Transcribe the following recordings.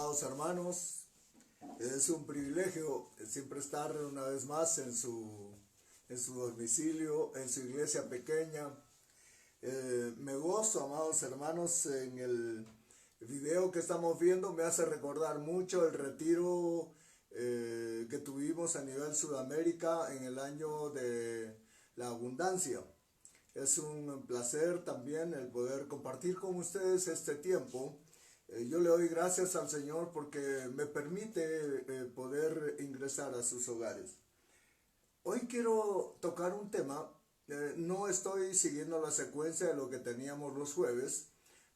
Amados hermanos, es un privilegio siempre estar una vez más en su domicilio, en su iglesia pequeña. Me gozo, amados hermanos, en el video que estamos viendo. Me hace recordar mucho el retiro que tuvimos a nivel Sudamérica en el año de la abundancia. Es un placer también el poder compartir con ustedes este tiempo. Yo le doy gracias al Señor porque me permite poder ingresar a sus hogares. Hoy quiero tocar un tema. No estoy siguiendo la secuencia de lo que teníamos los jueves,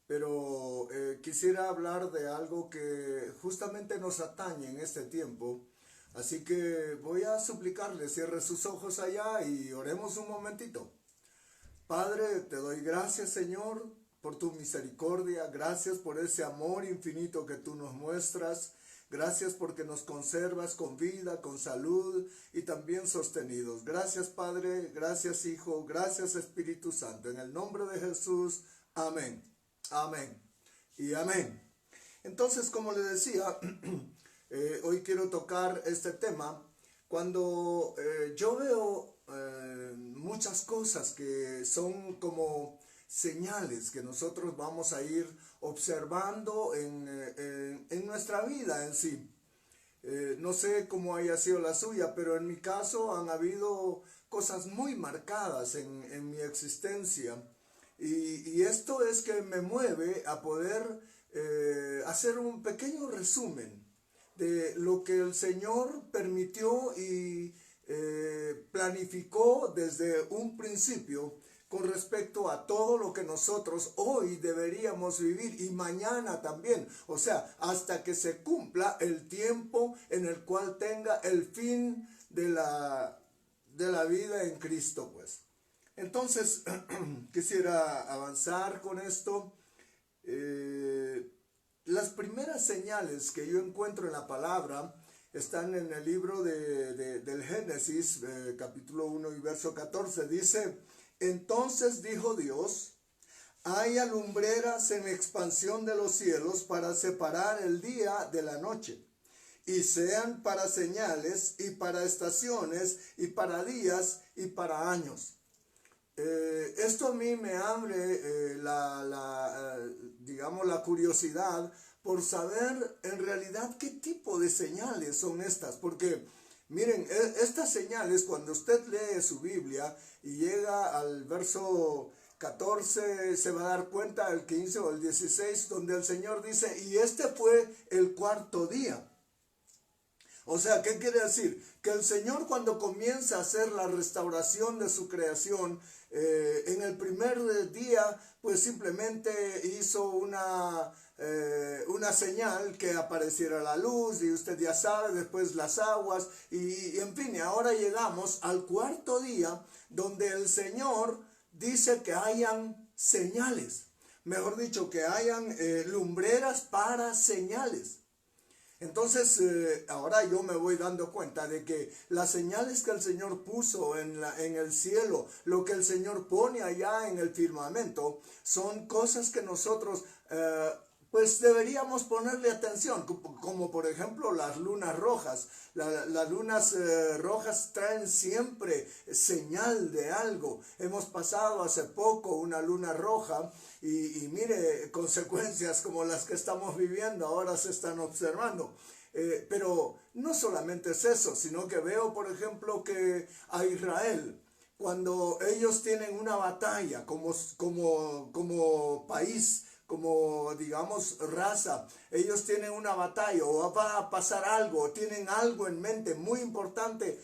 pero quisiera hablar de algo que justamente nos atañe en este tiempo. Así que voy a suplicarle, cierre sus ojos allá y oremos un momentito. Padre, te doy gracias, Señor, por tu misericordia. Gracias por ese amor infinito que tú nos muestras. Gracias porque nos conservas con vida, con salud y también sostenidos. Gracias, Padre. Gracias, Hijo. Gracias, Espíritu Santo. En el nombre de Jesús. Amén. Amén. Y amén. Entonces, como le decía, hoy quiero tocar este tema. Cuando yo veo muchas cosas que son como señales que nosotros vamos a ir observando en nuestra vida en sí. No sé cómo haya sido la suya, pero en mi caso han habido cosas muy marcadas en mi existencia. Y esto es que me mueve a poder hacer un pequeño resumen de lo que el Señor permitió y planificó desde un principio con respecto a todo lo que nosotros hoy deberíamos vivir y mañana también. O sea, hasta que se cumpla el tiempo en el cual tenga el fin de la vida en Cristo, pues. Entonces, quisiera avanzar con esto. Las primeras señales que yo encuentro en la palabra están en el libro del Génesis, capítulo 1 y verso 14. Dice: entonces dijo Dios, haya lumbreras en expansión de los cielos para separar el día de la noche, y sean para señales y para estaciones y para días y para años. Esto a mí me abre digamos, la curiosidad por saber en realidad qué tipo de señales son estas, porque miren, estas señales, cuando usted lee su Biblia y llega al verso 14, se va a dar cuenta, el 15 o el 16, donde el Señor dice, y este fue el cuarto día. O sea, ¿qué quiere decir? Que el Señor, cuando comienza a hacer la restauración de su creación, en el primer día, pues simplemente hizo una señal que apareciera la luz, y usted ya sabe, después las aguas, y en fin, ahora llegamos al cuarto día, donde el Señor dice que hayan señales. Mejor dicho, que hayan lumbreras para señales. Entonces, ahora yo me voy dando cuenta de que las señales que el Señor puso en el cielo, lo que el Señor pone allá en el firmamento, son cosas que nosotros pues deberíamos ponerle atención, como por ejemplo las lunas rojas. Las lunas rojas traen siempre señal de algo. Hemos pasado hace poco una luna roja y mire, consecuencias como las que estamos viviendo ahora se están observando. Pero no solamente es eso, sino que veo, por ejemplo, que a Israel, cuando ellos tienen una batalla como país, como digamos raza, ellos tienen una batalla o va a pasar algo, tienen algo en mente muy importante,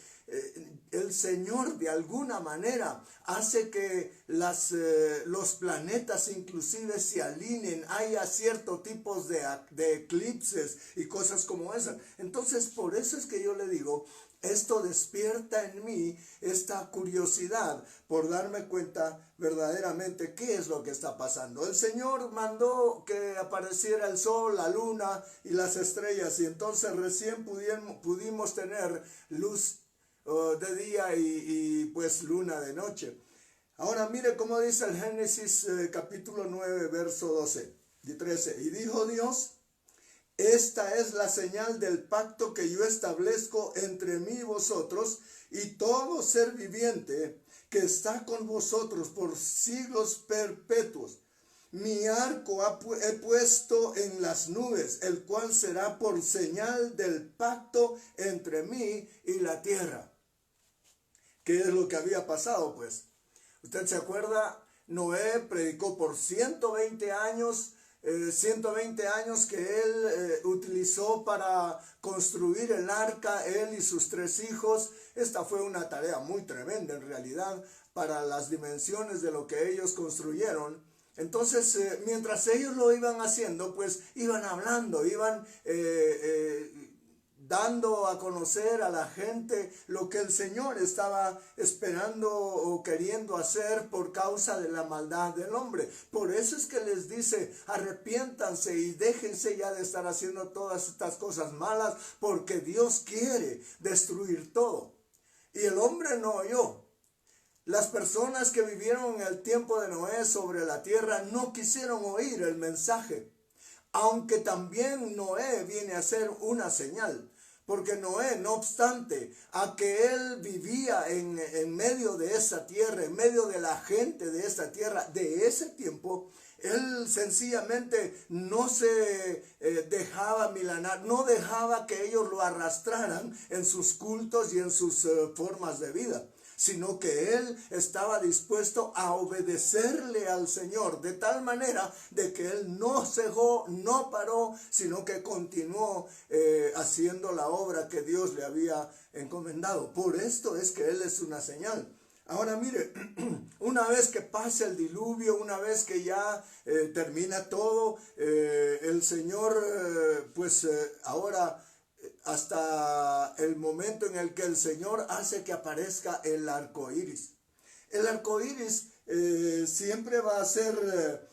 el Señor de alguna manera hace que los planetas inclusive se alineen, haya ciertos tipos de eclipses y cosas como esas. Entonces, por eso es que yo le digo, esto despierta en mí esta curiosidad por darme cuenta verdaderamente qué es lo que está pasando. El Señor mandó que apareciera el sol, la luna y las estrellas, y entonces recién pudimos tener luz de día y pues luna de noche. Ahora mire cómo dice el Génesis capítulo 9 verso 12 y 13. Y dijo Dios, esta es la señal del pacto que yo establezco entre mí y vosotros y todo ser viviente que está con vosotros por siglos perpetuos. Mi arco he puesto en las nubes, el cual será por señal del pacto entre mí y la tierra. ¿Qué es lo que había pasado, pues? ¿Usted se acuerda? Noé predicó por 120 años, 120 años que él utilizó para construir el arca, él y sus 3 hijos. Esta fue una tarea muy tremenda en realidad para las dimensiones de lo que ellos construyeron. Entonces, mientras ellos lo iban haciendo, pues iban hablando, iban dando a conocer a la gente lo que el Señor estaba esperando o queriendo hacer por causa de la maldad del hombre. Por eso es que les dice, arrepiéntanse y déjense ya de estar haciendo todas estas cosas malas, porque Dios quiere destruir todo. Y el hombre no oyó. Las personas que vivieron en el tiempo de Noé sobre la tierra no quisieron oír el mensaje, aunque también Noé viene a ser una señal. Porque Noé, no obstante, a que él vivía en medio de esa tierra, en medio de la gente de esa tierra, de ese tiempo, él sencillamente no se dejaba milanar, no dejaba que ellos lo arrastraran en sus cultos y en sus formas de vida, sino que él estaba dispuesto a obedecerle al Señor, de tal manera de que él no cejó, no paró, sino que continuó haciendo la obra que Dios le había encomendado. Por esto es que él es una señal. Ahora mire, una vez que pase el diluvio, una vez que ya termina todo, el Señor ahora hasta el momento en el que el Señor hace que aparezca el arco iris. El arco iris siempre va a ser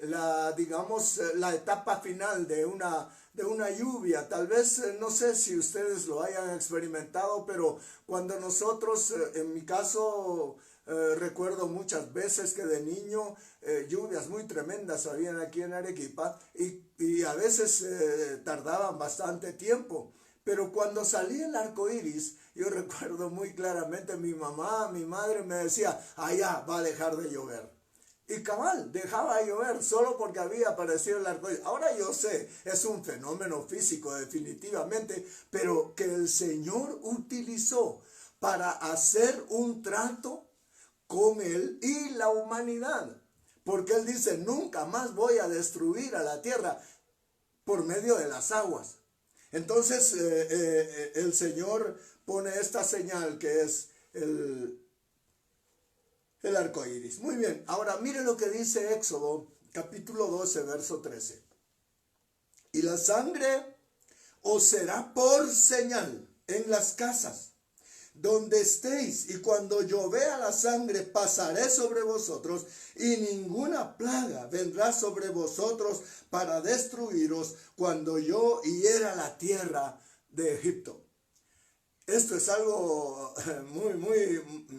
la etapa final de una lluvia. Tal vez, no sé si ustedes lo hayan experimentado, pero cuando nosotros, en mi caso, recuerdo muchas veces que de niño lluvias muy tremendas habían aquí en Arequipa y a veces tardaban bastante tiempo. Pero cuando salía el arco iris, yo recuerdo muy claramente mi madre me decía, allá va a dejar de llover. Y cabal, dejaba de llover solo porque había aparecido el arco iris. Ahora yo sé, es un fenómeno físico definitivamente, pero que el Señor utilizó para hacer un trato con él y la humanidad. Porque él dice, nunca más voy a destruir a la tierra por medio de las aguas. Entonces el Señor pone esta señal que es el arco iris. Muy bien, ahora mire lo que dice Éxodo capítulo 12, verso 13. Y la sangre os será por señal en las casas donde estéis, y cuando yo vea la sangre pasaré sobre vosotros, y ninguna plaga vendrá sobre vosotros para destruiros cuando yo hiera la tierra de Egipto. Esto es algo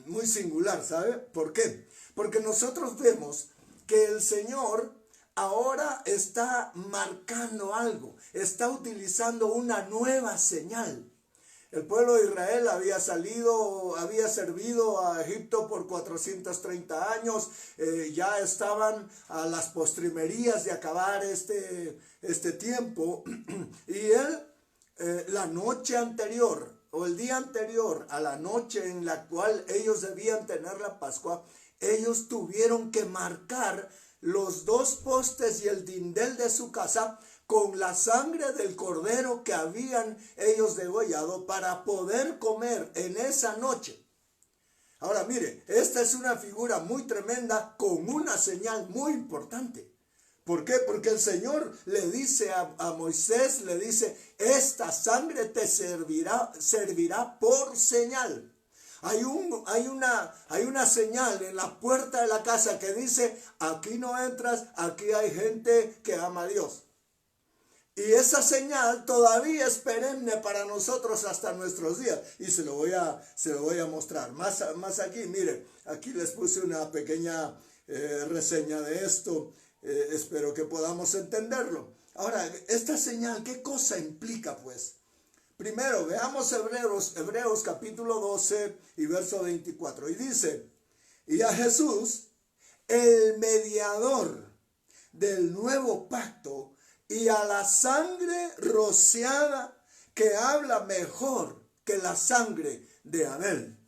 muy singular, ¿sabe? ¿Por qué? Porque nosotros vemos que el Señor ahora está marcando algo, está utilizando una nueva señal. El pueblo de Israel había servido a Egipto por 430 años, ya estaban a las postrimerías de acabar este tiempo, y la noche anterior, o el día anterior a la noche en la cual ellos debían tener la Pascua, ellos tuvieron que marcar los 2 postes y el dindel de su casa con la sangre del cordero que habían ellos degollado para poder comer en esa noche. Ahora mire, esta es una figura muy tremenda con una señal muy importante. ¿Por qué? Porque el Señor le dice a Moisés, le dice, esta sangre te servirá por señal. Hay una señal en la puerta de la casa que dice, aquí no entras, aquí hay gente que ama a Dios. Y esa señal todavía es perenne para nosotros hasta nuestros días. Y se lo voy a mostrar. Más aquí, mire, aquí les puse una pequeña reseña de esto. Espero que podamos entenderlo. Ahora, esta señal, ¿qué cosa implica pues? Primero, veamos Hebreos capítulo 12 y verso 24. Y dice, y a Jesús, el mediador del nuevo pacto, y a la sangre rociada que habla mejor que la sangre de Abel.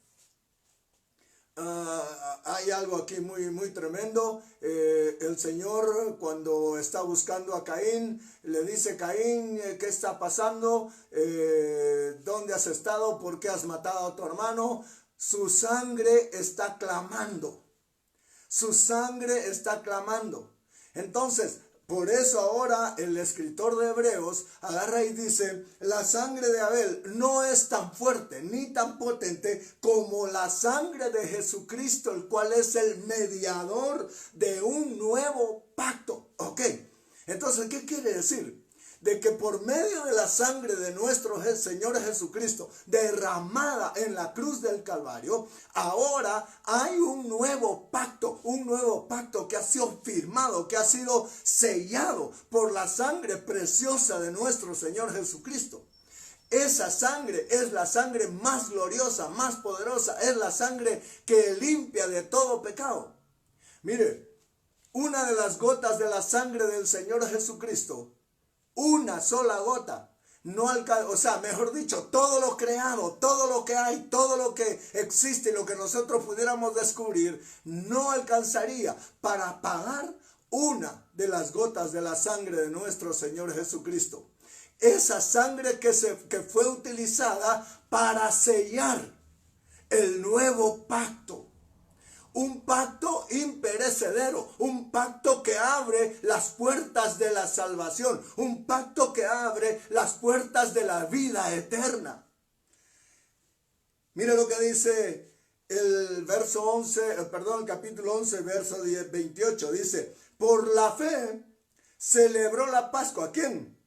Hay algo aquí muy tremendo. El Señor, cuando está buscando a Caín, le dice: Caín, ¿qué está pasando? ¿Dónde has estado? ¿Por qué has matado a tu hermano? Su sangre está clamando. Su sangre está clamando. Entonces, por eso ahora el escritor de Hebreos agarra y dice: la sangre de Abel no es tan fuerte ni tan potente como la sangre de Jesucristo, el cual es el mediador de un nuevo pacto. Ok, entonces, ¿qué quiere decir? De que por medio de la sangre de nuestro Señor Jesucristo derramada en la cruz del Calvario, ahora hay un nuevo pacto que ha sido firmado, que ha sido sellado por la sangre preciosa de nuestro Señor Jesucristo. Esa sangre es la sangre más gloriosa, más poderosa, es la sangre que limpia de todo pecado. Mire, una de las gotas de la sangre del Señor Jesucristo, una sola gota, no alcanza, o sea, mejor dicho, todo lo creado, todo lo que hay, todo lo que existe y lo que nosotros pudiéramos descubrir, no alcanzaría para pagar una de las gotas de la sangre de nuestro Señor Jesucristo. Esa sangre que fue utilizada para sellar el nuevo pacto. Un pacto imperecedero, un pacto que abre las puertas de la salvación, un pacto que abre las puertas de la vida eterna. Mire lo que dice el capítulo 11, verso 28. Dice: por la fe celebró la Pascua. ¿A quién?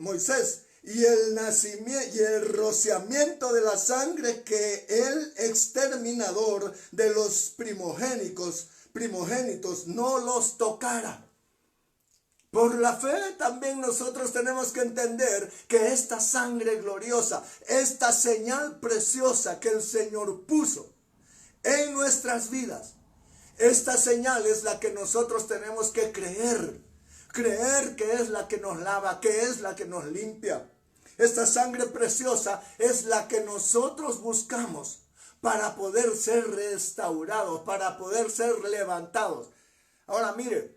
Moisés. Y el nacimiento y el rociamiento de la sangre que el exterminador de los primogénitos no los tocara. Por la fe también nosotros tenemos que entender que esta sangre gloriosa, esta señal preciosa que el Señor puso en nuestras vidas, esta señal es la que nosotros tenemos que creer. Creer que es la que nos lava, que es la que nos limpia. Esta sangre preciosa es la que nosotros buscamos para poder ser restaurados, para poder ser levantados. Ahora mire,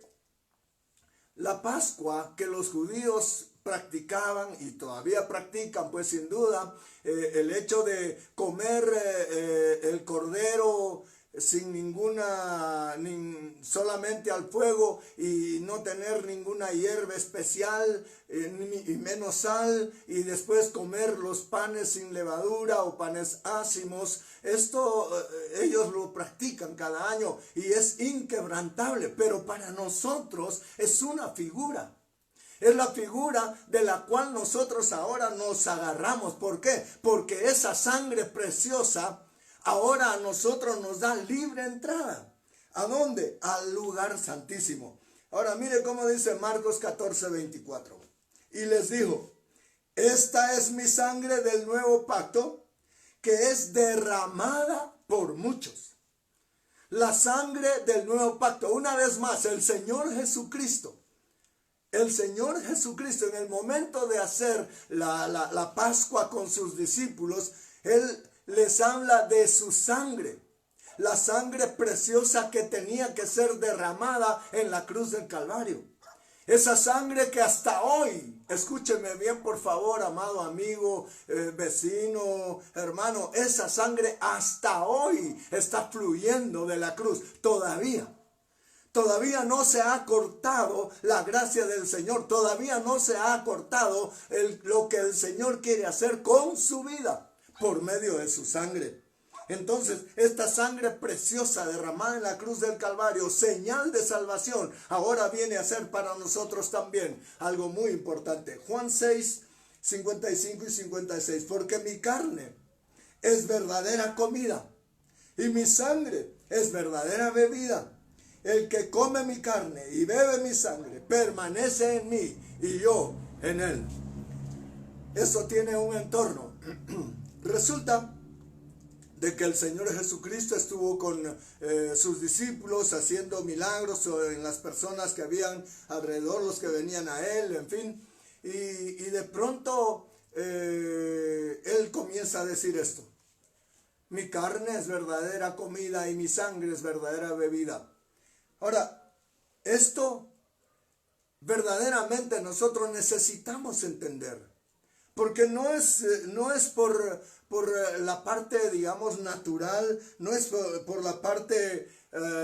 la Pascua que los judíos practicaban y todavía practican, pues sin duda, el hecho de comer el cordero sin solamente al fuego y no tener ninguna hierba especial y menos sal, y después comer los panes sin levadura o panes ácimos. Esto ellos lo practican cada año y es inquebrantable, pero para nosotros es una figura. Es la figura de la cual nosotros ahora nos agarramos. ¿Por qué? Porque esa sangre preciosa ahora a nosotros nos da libre entrada. ¿A dónde? Al lugar santísimo. Ahora mire cómo dice Marcos 14, 24. Y les dijo: esta es mi sangre del nuevo pacto, que es derramada por muchos. La sangre del nuevo pacto. Una vez más, el Señor Jesucristo en el momento de hacer la Pascua con sus discípulos, Él les habla de su sangre, la sangre preciosa que tenía que ser derramada en la cruz del Calvario. Esa sangre que hasta hoy, escúcheme bien por favor, amado amigo, vecino, hermano, esa sangre hasta hoy está fluyendo de la cruz todavía. Todavía no se ha cortado la gracia del Señor. Todavía no se ha cortado lo que el Señor quiere hacer con su vida por medio de su sangre. Entonces, esta sangre preciosa derramada en la cruz del Calvario, señal de salvación, ahora viene a ser para nosotros también algo muy importante. Juan 6, 55 y 56. Porque mi carne es verdadera comida y mi sangre es verdadera bebida. el que come mi carne y bebe mi sangre permanece en mí y yo en él. Eso tiene un entorno. Resulta de que el Señor Jesucristo estuvo con sus discípulos haciendo milagros en las personas que habían alrededor, los que venían a Él, en fin. Y de pronto Él comienza a decir esto: mi carne es verdadera comida y mi sangre es verdadera bebida. Ahora, esto verdaderamente nosotros necesitamos entender. Porque no es por la parte, digamos, natural, no es por la parte,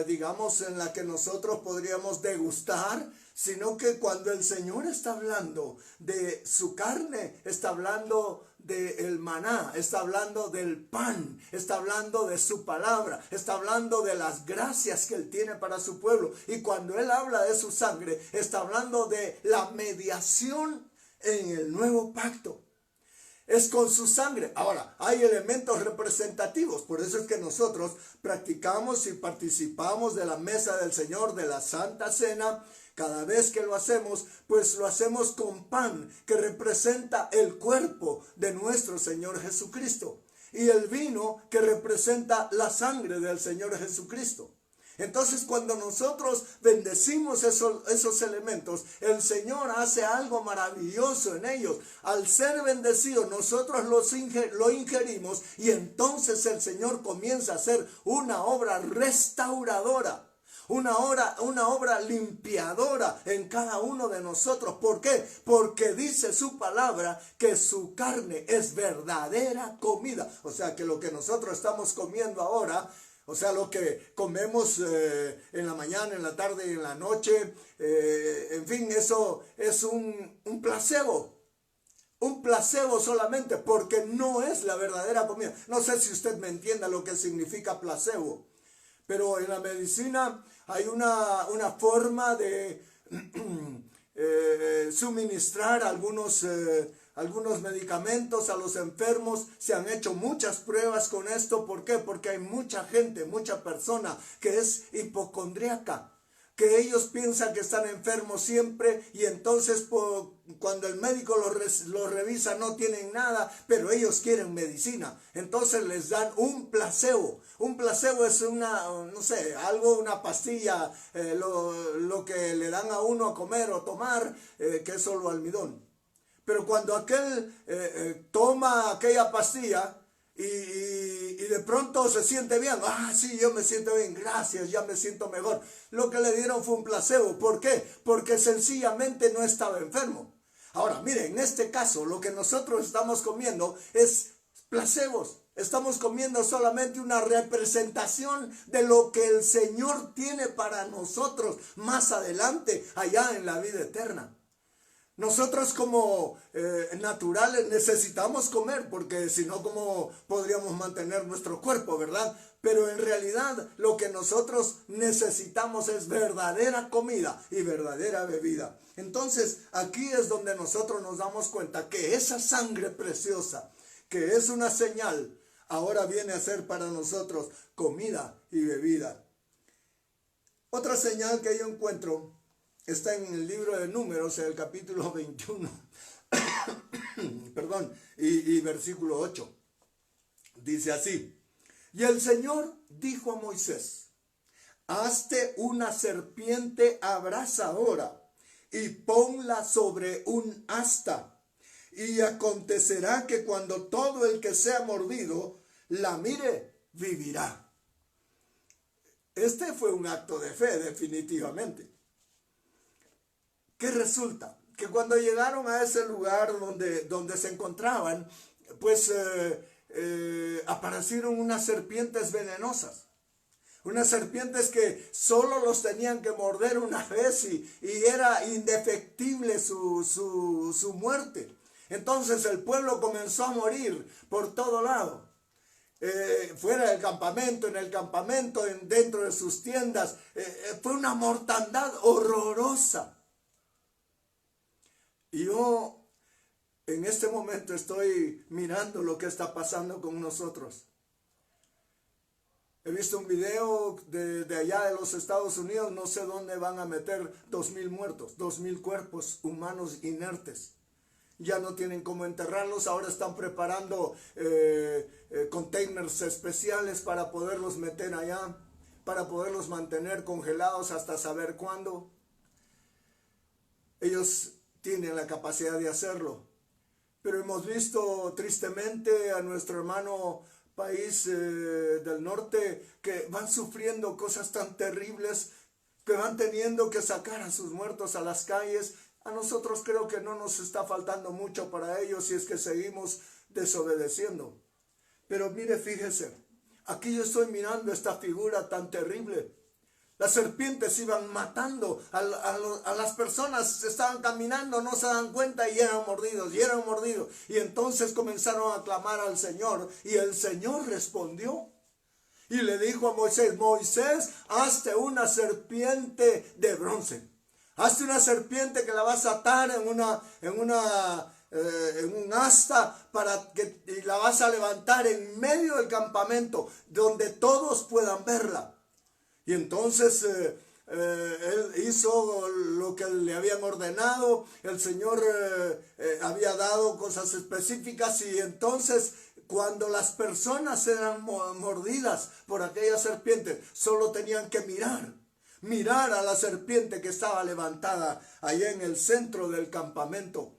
digamos, en la que nosotros podríamos degustar, sino que cuando el Señor está hablando de su carne, está hablando del maná, está hablando del pan, está hablando de su palabra, está hablando de las gracias que Él tiene para su pueblo. Y cuando Él habla de su sangre, está hablando de la mediación en el nuevo pacto. Es con su sangre. Ahora, hay elementos representativos. Por eso es que nosotros practicamos y participamos de la mesa del Señor, de la Santa Cena. Cada vez que lo hacemos, pues lo hacemos con pan, que representa el cuerpo de nuestro Señor Jesucristo. Y el vino, que representa la sangre del Señor Jesucristo. Entonces, cuando nosotros bendecimos esos elementos, el Señor hace algo maravilloso en ellos. Al ser bendecidos, nosotros lo ingerimos y entonces el Señor comienza a hacer una obra restauradora. Una obra limpiadora en cada uno de nosotros. ¿Por qué? Porque dice su palabra que su carne es verdadera comida. O sea que lo que nosotros estamos comiendo ahora, o sea, lo que comemos en la mañana, en la tarde y en la noche, en fin, eso es un placebo. Un placebo solamente, porque no es la verdadera comida. No sé si usted me entienda lo que significa placebo, pero en la medicina hay una forma de suministrar algunos medicamentos a los enfermos. Se han hecho muchas pruebas con esto. ¿Por qué? Porque hay mucha gente, mucha persona que es hipocondríaca, que ellos piensan que están enfermos siempre y entonces cuando el médico los revisa no tienen nada, pero ellos quieren medicina. Entonces les dan un placebo. Un placebo es una pastilla, lo que le dan a uno a comer o tomar, que es solo almidón. Pero cuando aquel toma aquella pastilla y de pronto se siente bien, sí, yo me siento bien, gracias, ya me siento mejor. Lo que le dieron fue un placebo. ¿Por qué? Porque sencillamente no estaba enfermo. Ahora, miren, en este caso lo que nosotros estamos comiendo es placebos. Estamos comiendo solamente una representación de lo que el Señor tiene para nosotros más adelante, allá en la vida eterna. Nosotros como naturales necesitamos comer, porque si no, ¿cómo podríamos mantener nuestro cuerpo, verdad? Pero en realidad lo que nosotros necesitamos es verdadera comida y verdadera bebida. Entonces aquí es donde nosotros nos damos cuenta que esa sangre preciosa, que es una señal, ahora viene a ser para nosotros comida y bebida. Otra señal que yo encuentro está en el libro de Números, en el capítulo 21, perdón, y versículo 8. Dice así: y el Señor dijo a Moisés: hazte una serpiente abrasadora y ponla sobre un asta. Y acontecerá que cuando todo el que sea mordido la mire, vivirá. Este fue un acto de fe, definitivamente. ¿Qué resulta? Que cuando llegaron a ese lugar donde se encontraban, pues aparecieron unas serpientes venenosas. Unas serpientes que solo los tenían que morder una vez y era indefectible su muerte. Entonces el pueblo comenzó a morir por todo lado. Fuera del campamento, en el campamento, dentro de sus tiendas. Fue una mortandad horrorosa. Y yo en este momento estoy mirando lo que está pasando con nosotros. He visto un video de allá de los Estados Unidos, no sé dónde van a meter 2.000 muertos, 2.000 cuerpos humanos inertes. Ya no tienen cómo enterrarlos, ahora están preparando containers especiales para poderlos meter allá, para poderlos mantener congelados hasta saber cuándo. Ellos tienen la capacidad de hacerlo. Pero hemos visto tristemente a nuestro hermano país del norte que van sufriendo cosas tan terribles, que van teniendo que sacar a sus muertos a las calles. A nosotros creo que no nos está faltando mucho para ellos si es que seguimos desobedeciendo. Pero mire, fíjese, aquí yo estoy mirando esta figura tan terrible. Las serpientes iban matando a las personas, estaban caminando, no se dan cuenta y eran mordidos, y eran mordidos. Y entonces comenzaron a clamar al Señor, y el Señor respondió. Y le dijo a Moisés, Moisés, hazte una serpiente de bronce. Hazte una serpiente que la vas a atar en un asta y la vas a levantar en medio del campamento, donde todos puedan verla. Y entonces él hizo lo que le habían ordenado. El Señor había dado cosas específicas, y entonces cuando las personas eran mordidas por aquella serpiente, solo tenían que mirar a la serpiente que estaba levantada allá en el centro del campamento.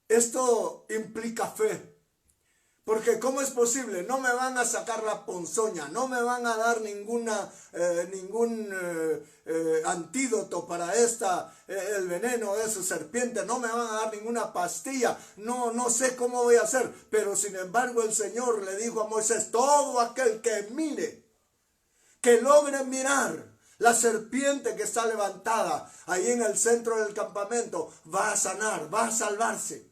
Esto implica fe. Porque ¿cómo es posible? No me van a sacar la ponzoña, no me van a dar ningún antídoto para el veneno de esa serpiente, no me van a dar ninguna pastilla, no sé cómo voy a hacer. Pero sin embargo el Señor le dijo a Moisés, todo aquel que mire, que logre mirar la serpiente que está levantada ahí en el centro del campamento, va a sanar, va a salvarse.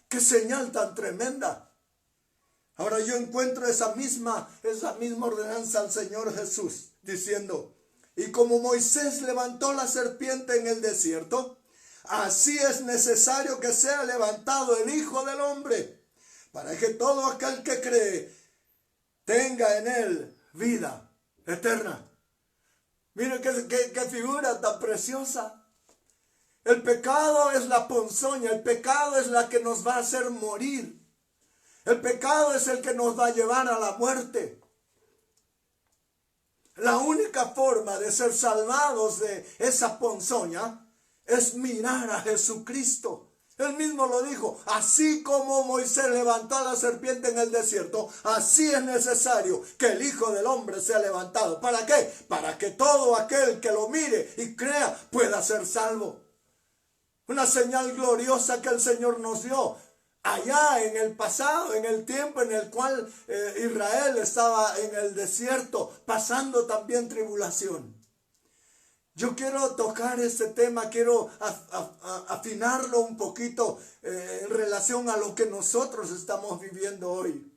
¡Qué señal tan tremenda! Ahora yo encuentro esa misma ordenanza al Señor Jesús, diciendo, y como Moisés levantó la serpiente en el desierto, así es necesario que sea levantado el Hijo del Hombre, para que todo aquel que cree tenga en él vida eterna. Miren qué figura tan preciosa. El pecado es la ponzoña, el pecado es la que nos va a hacer morir. El pecado es el que nos va a llevar a la muerte. La única forma de ser salvados de esa ponzoña es mirar a Jesucristo. Él mismo lo dijo, así como Moisés levantó a la serpiente en el desierto, así es necesario que el Hijo del Hombre sea levantado. ¿Para qué? Para que todo aquel que lo mire y crea pueda ser salvo. Una señal gloriosa que el Señor nos dio. Allá en el pasado, en el tiempo en el cual Israel estaba en el desierto, pasando también tribulación. Yo quiero tocar este tema, quiero afinarlo un poquito en relación a lo que nosotros estamos viviendo hoy.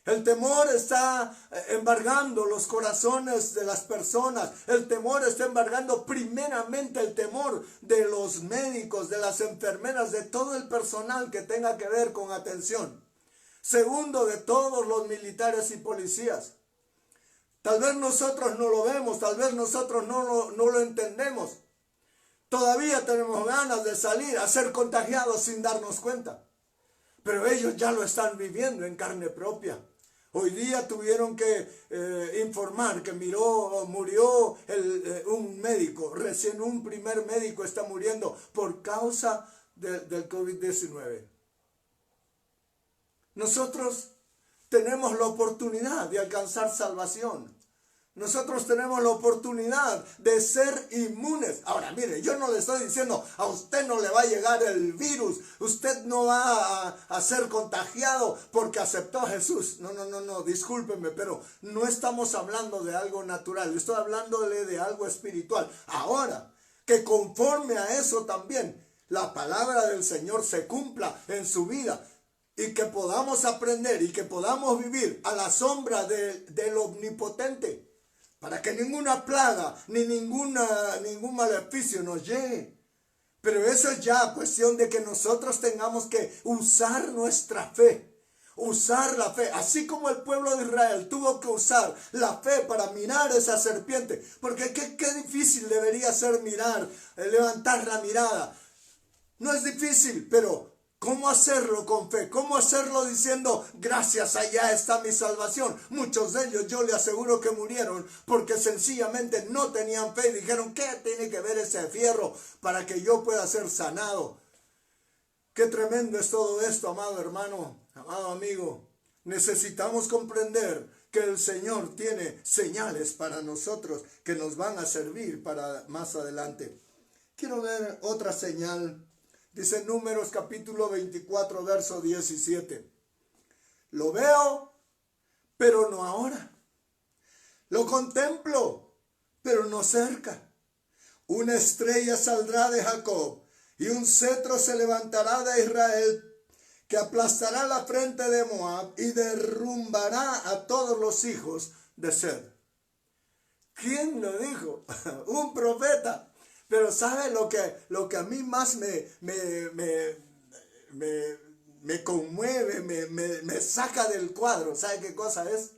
El temor está embargando los corazones de las personas. El temor está embargando primeramente el temor de los médicos, de las enfermeras, de todo el personal que tenga que ver con atención. Segundo, de todos los militares y policías. Tal vez nosotros no lo vemos, tal vez nosotros no lo entendemos. Todavía tenemos ganas de salir a ser contagiados sin darnos cuenta. Pero ellos ya lo están viviendo en carne propia. Hoy día tuvieron que informar que murió un médico, recién un primer médico está muriendo por causa del COVID-19. Nosotros tenemos la oportunidad de alcanzar salvación. Nosotros tenemos la oportunidad de ser inmunes. Ahora, mire, yo no le estoy diciendo, a usted no le va a llegar el virus, usted no va a ser contagiado porque aceptó a Jesús. No, discúlpeme, pero no estamos hablando de algo natural, estoy hablándole de algo espiritual. Ahora, que conforme a eso también, la palabra del Señor se cumpla en su vida y que podamos aprender y que podamos vivir a la sombra del Omnipotente. Para que ninguna plaga ni ningún maleficio nos llegue. Pero eso es ya cuestión de que nosotros tengamos que usar nuestra fe. usar la fe, así como el pueblo de Israel tuvo que usar la fe para mirar esa serpiente, porque qué difícil debería ser mirar, levantar la mirada. No es difícil, pero ¿cómo hacerlo con fe? ¿Cómo hacerlo diciendo, gracias, allá está mi salvación? Muchos de ellos, yo le aseguro que murieron porque sencillamente no tenían fe y dijeron, ¿qué tiene que ver ese fierro para que yo pueda ser sanado? Qué tremendo es todo esto, amado hermano, amado amigo. Necesitamos comprender que el Señor tiene señales para nosotros que nos van a servir para más adelante. Quiero ver otra señal. Dice Números capítulo 24, verso 17. Lo veo, pero no ahora. Lo contemplo, pero no cerca. Una estrella saldrá de Jacob y un cetro se levantará de Israel, que aplastará la frente de Moab y derrumbará a todos los hijos de Sed. ¿Quién lo dijo? Un profeta. Pero ¿sabe lo que a mí más me conmueve, me saca del cuadro? ¿Sabe qué cosa es?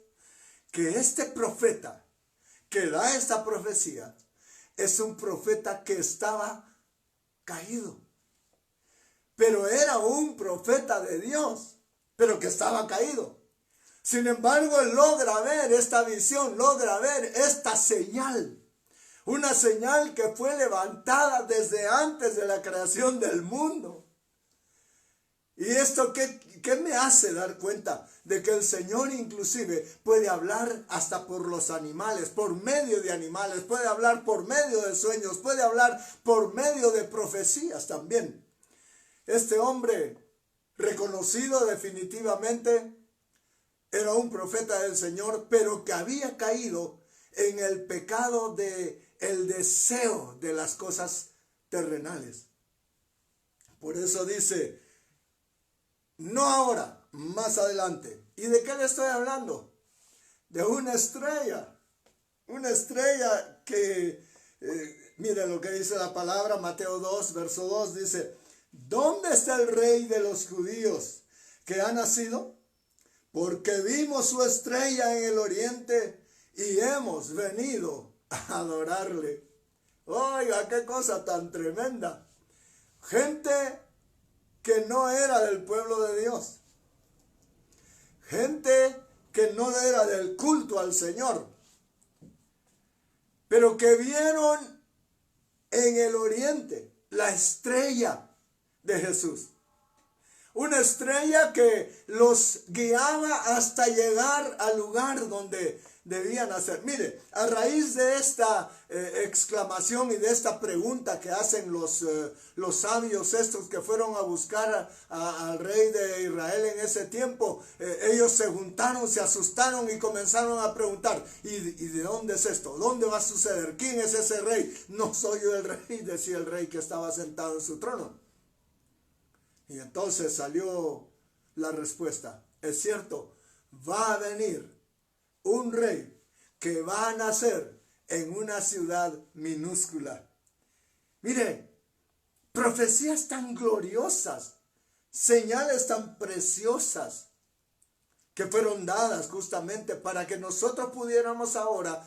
Que este profeta que da esta profecía es un profeta que estaba caído. Pero era un profeta de Dios, pero que estaba caído. Sin embargo, él logra ver esta visión, logra ver esta señal. Una señal que fue levantada desde antes de la creación del mundo. ¿Y esto qué me hace dar cuenta? De que el Señor inclusive puede hablar hasta por los animales, por medio de animales, puede hablar por medio de sueños, puede hablar por medio de profecías también. Este hombre, reconocido definitivamente, era un profeta del Señor, pero que había caído en el pecado de el deseo de las cosas terrenales. Por eso dice, no ahora, más adelante. ¿Y de qué le estoy hablando? De una estrella que, mire lo que dice la palabra, Mateo 2, verso 2, dice, ¿dónde está el rey de los judíos que ha nacido? Porque vimos su estrella en el oriente y hemos venido a adorarle. Oiga, qué cosa tan tremenda. Gente que no era del pueblo de Dios. Gente que no era del culto al Señor. Pero que vieron en el oriente la estrella de Jesús. Una estrella que los guiaba hasta llegar al lugar donde debían nacer. Mire, a raíz de esta exclamación y de esta pregunta que hacen los sabios estos que fueron a buscar al rey de Israel en ese tiempo, ellos se juntaron, se asustaron y comenzaron a preguntar, ¿y de dónde es esto? ¿Dónde va a suceder? ¿Quién es ese rey? No soy yo el rey, decía el rey que estaba sentado en su trono. Y entonces salió la respuesta. Es cierto, va a venir un rey que va a nacer en una ciudad minúscula. Mire, profecías tan gloriosas, señales tan preciosas que fueron dadas justamente para que nosotros pudiéramos ahora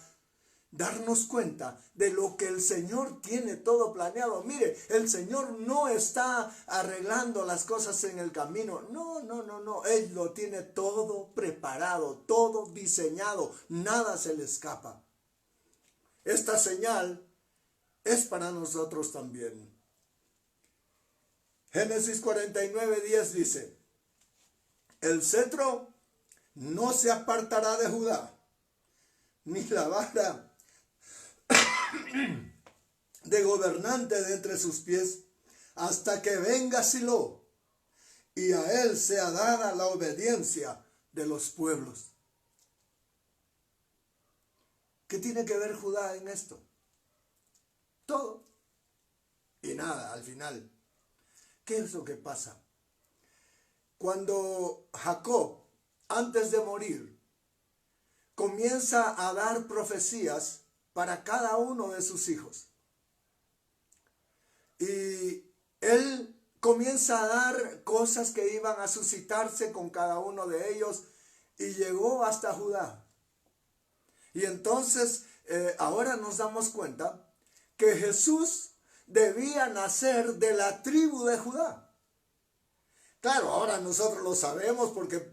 darnos cuenta de lo que el Señor tiene todo planeado. Mire, el Señor no está arreglando las cosas en el camino. No. Él lo tiene todo preparado, todo diseñado. Nada se le escapa. Esta señal es para nosotros también. Génesis 49:10 dice, el cetro no se apartará de Judá, ni la vara de gobernante de entre sus pies, hasta que venga Silo, y a él sea dada la obediencia de los pueblos. ¿Qué tiene que ver Judá en esto? Todo y nada al final. ¿Qué es lo que pasa? Cuando Jacob, antes de morir, comienza a dar profecías para cada uno de sus hijos. Y él comienza a dar cosas que iban a suscitarse con cada uno de ellos y llegó hasta Judá. Y entonces ahora nos damos cuenta que Jesús debía nacer de la tribu de Judá. Claro, ahora nosotros lo sabemos porque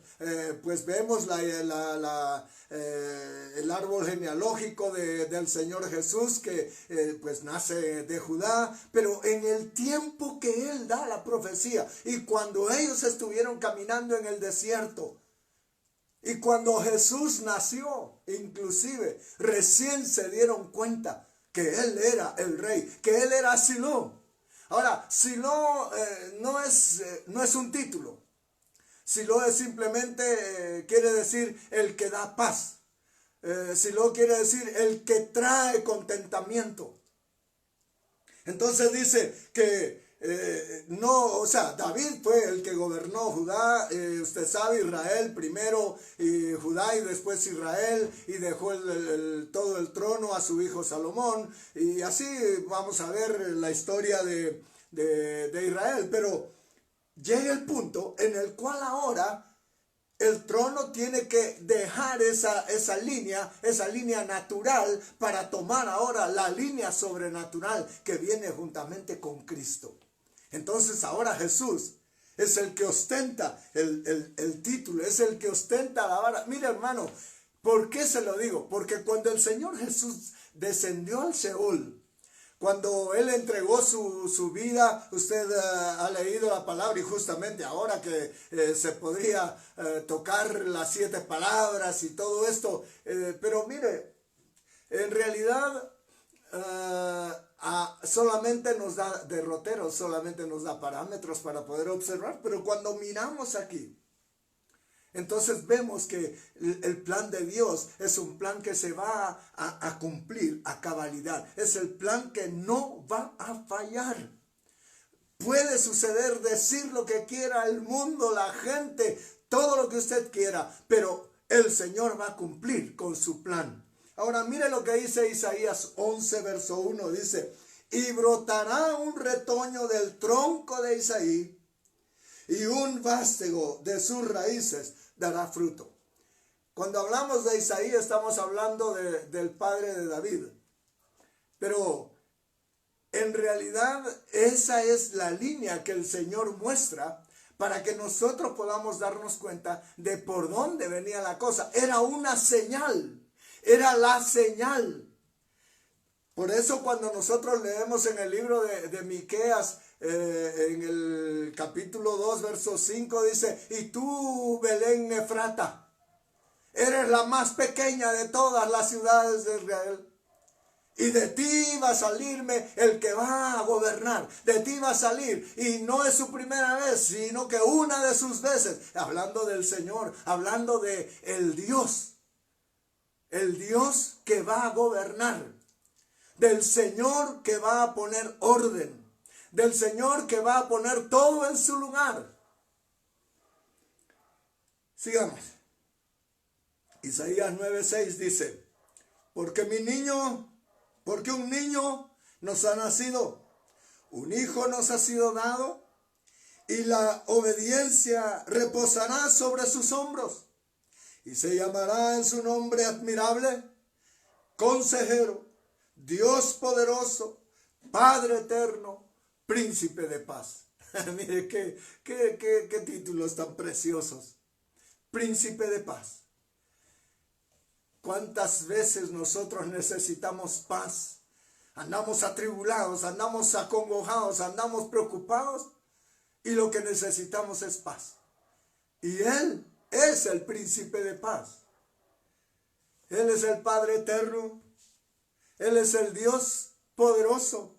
pues vemos el árbol genealógico del Señor Jesús que pues nace de Judá, pero en el tiempo que Él da la profecía y cuando ellos estuvieron caminando en el desierto y cuando Jesús nació, inclusive recién se dieron cuenta que Él era el rey, que Él era Silo. Ahora, Silo no es un título. Silo es simplemente, quiere decir el que da paz. Silo quiere decir el que trae contentamiento. Entonces dice que David fue el que gobernó Judá. Usted sabe, Israel primero, y Judá y después Israel, y dejó todo el trono a su hijo Salomón. Y así vamos a ver la historia de Israel. Pero llega el punto en el cual ahora el trono tiene que dejar esa línea natural para tomar ahora la línea sobrenatural que viene juntamente con Cristo. Entonces ahora Jesús es el que ostenta el título, es el que ostenta la vara. Mire, hermano, ¿por qué se lo digo? Porque cuando el Señor Jesús descendió al Seol, cuando Él entregó su vida, usted ha leído la palabra y justamente ahora que se podría tocar las 7 palabras y todo esto, pero mire, en realidad solamente nos da derroteros, solamente nos da parámetros para poder observar, pero cuando miramos aquí, entonces vemos que el plan de Dios es un plan que se va a cumplir a cabalidad. Es el plan que no va a fallar. Puede suceder, decir lo que quiera el mundo, la gente, todo lo que usted quiera, pero el Señor va a cumplir con su plan. Ahora mire lo que dice Isaías 11, verso 1. Dice, y brotará un retoño del tronco de Isaí, y un vástago de sus raíces dará fruto. Cuando hablamos de Isaí estamos hablando del padre de David. Pero en realidad esa es la línea que el Señor muestra para que nosotros podamos darnos cuenta de por dónde venía la cosa. Era una señal, era la señal. Por eso cuando nosotros leemos en el libro de Miqueas, en el capítulo 2, verso 5, dice, y tú, Belén Efrata, eres la más pequeña de todas las ciudades de Israel. Y de ti va a salirme el que va a gobernar. De ti va a salir. Y no es su primera vez, sino que una de sus veces. Hablando del Señor, hablando de el Dios. El Dios que va a gobernar. Del Señor que va a poner orden. Del Señor que va a poner todo en su lugar. Sigamos. Isaías 9:6 dice, porque un niño nos ha nacido, un hijo nos ha sido dado, y la obediencia reposará sobre sus hombros, y se llamará en su nombre admirable, consejero, Dios poderoso, Padre eterno, Príncipe de paz. Mire qué títulos tan preciosos. Príncipe de paz. ¿Cuántas veces nosotros necesitamos paz? Andamos atribulados, andamos acongojados, andamos preocupados y lo que necesitamos es paz. Y Él es el príncipe de paz. Él es el Padre eterno. Él es el Dios poderoso.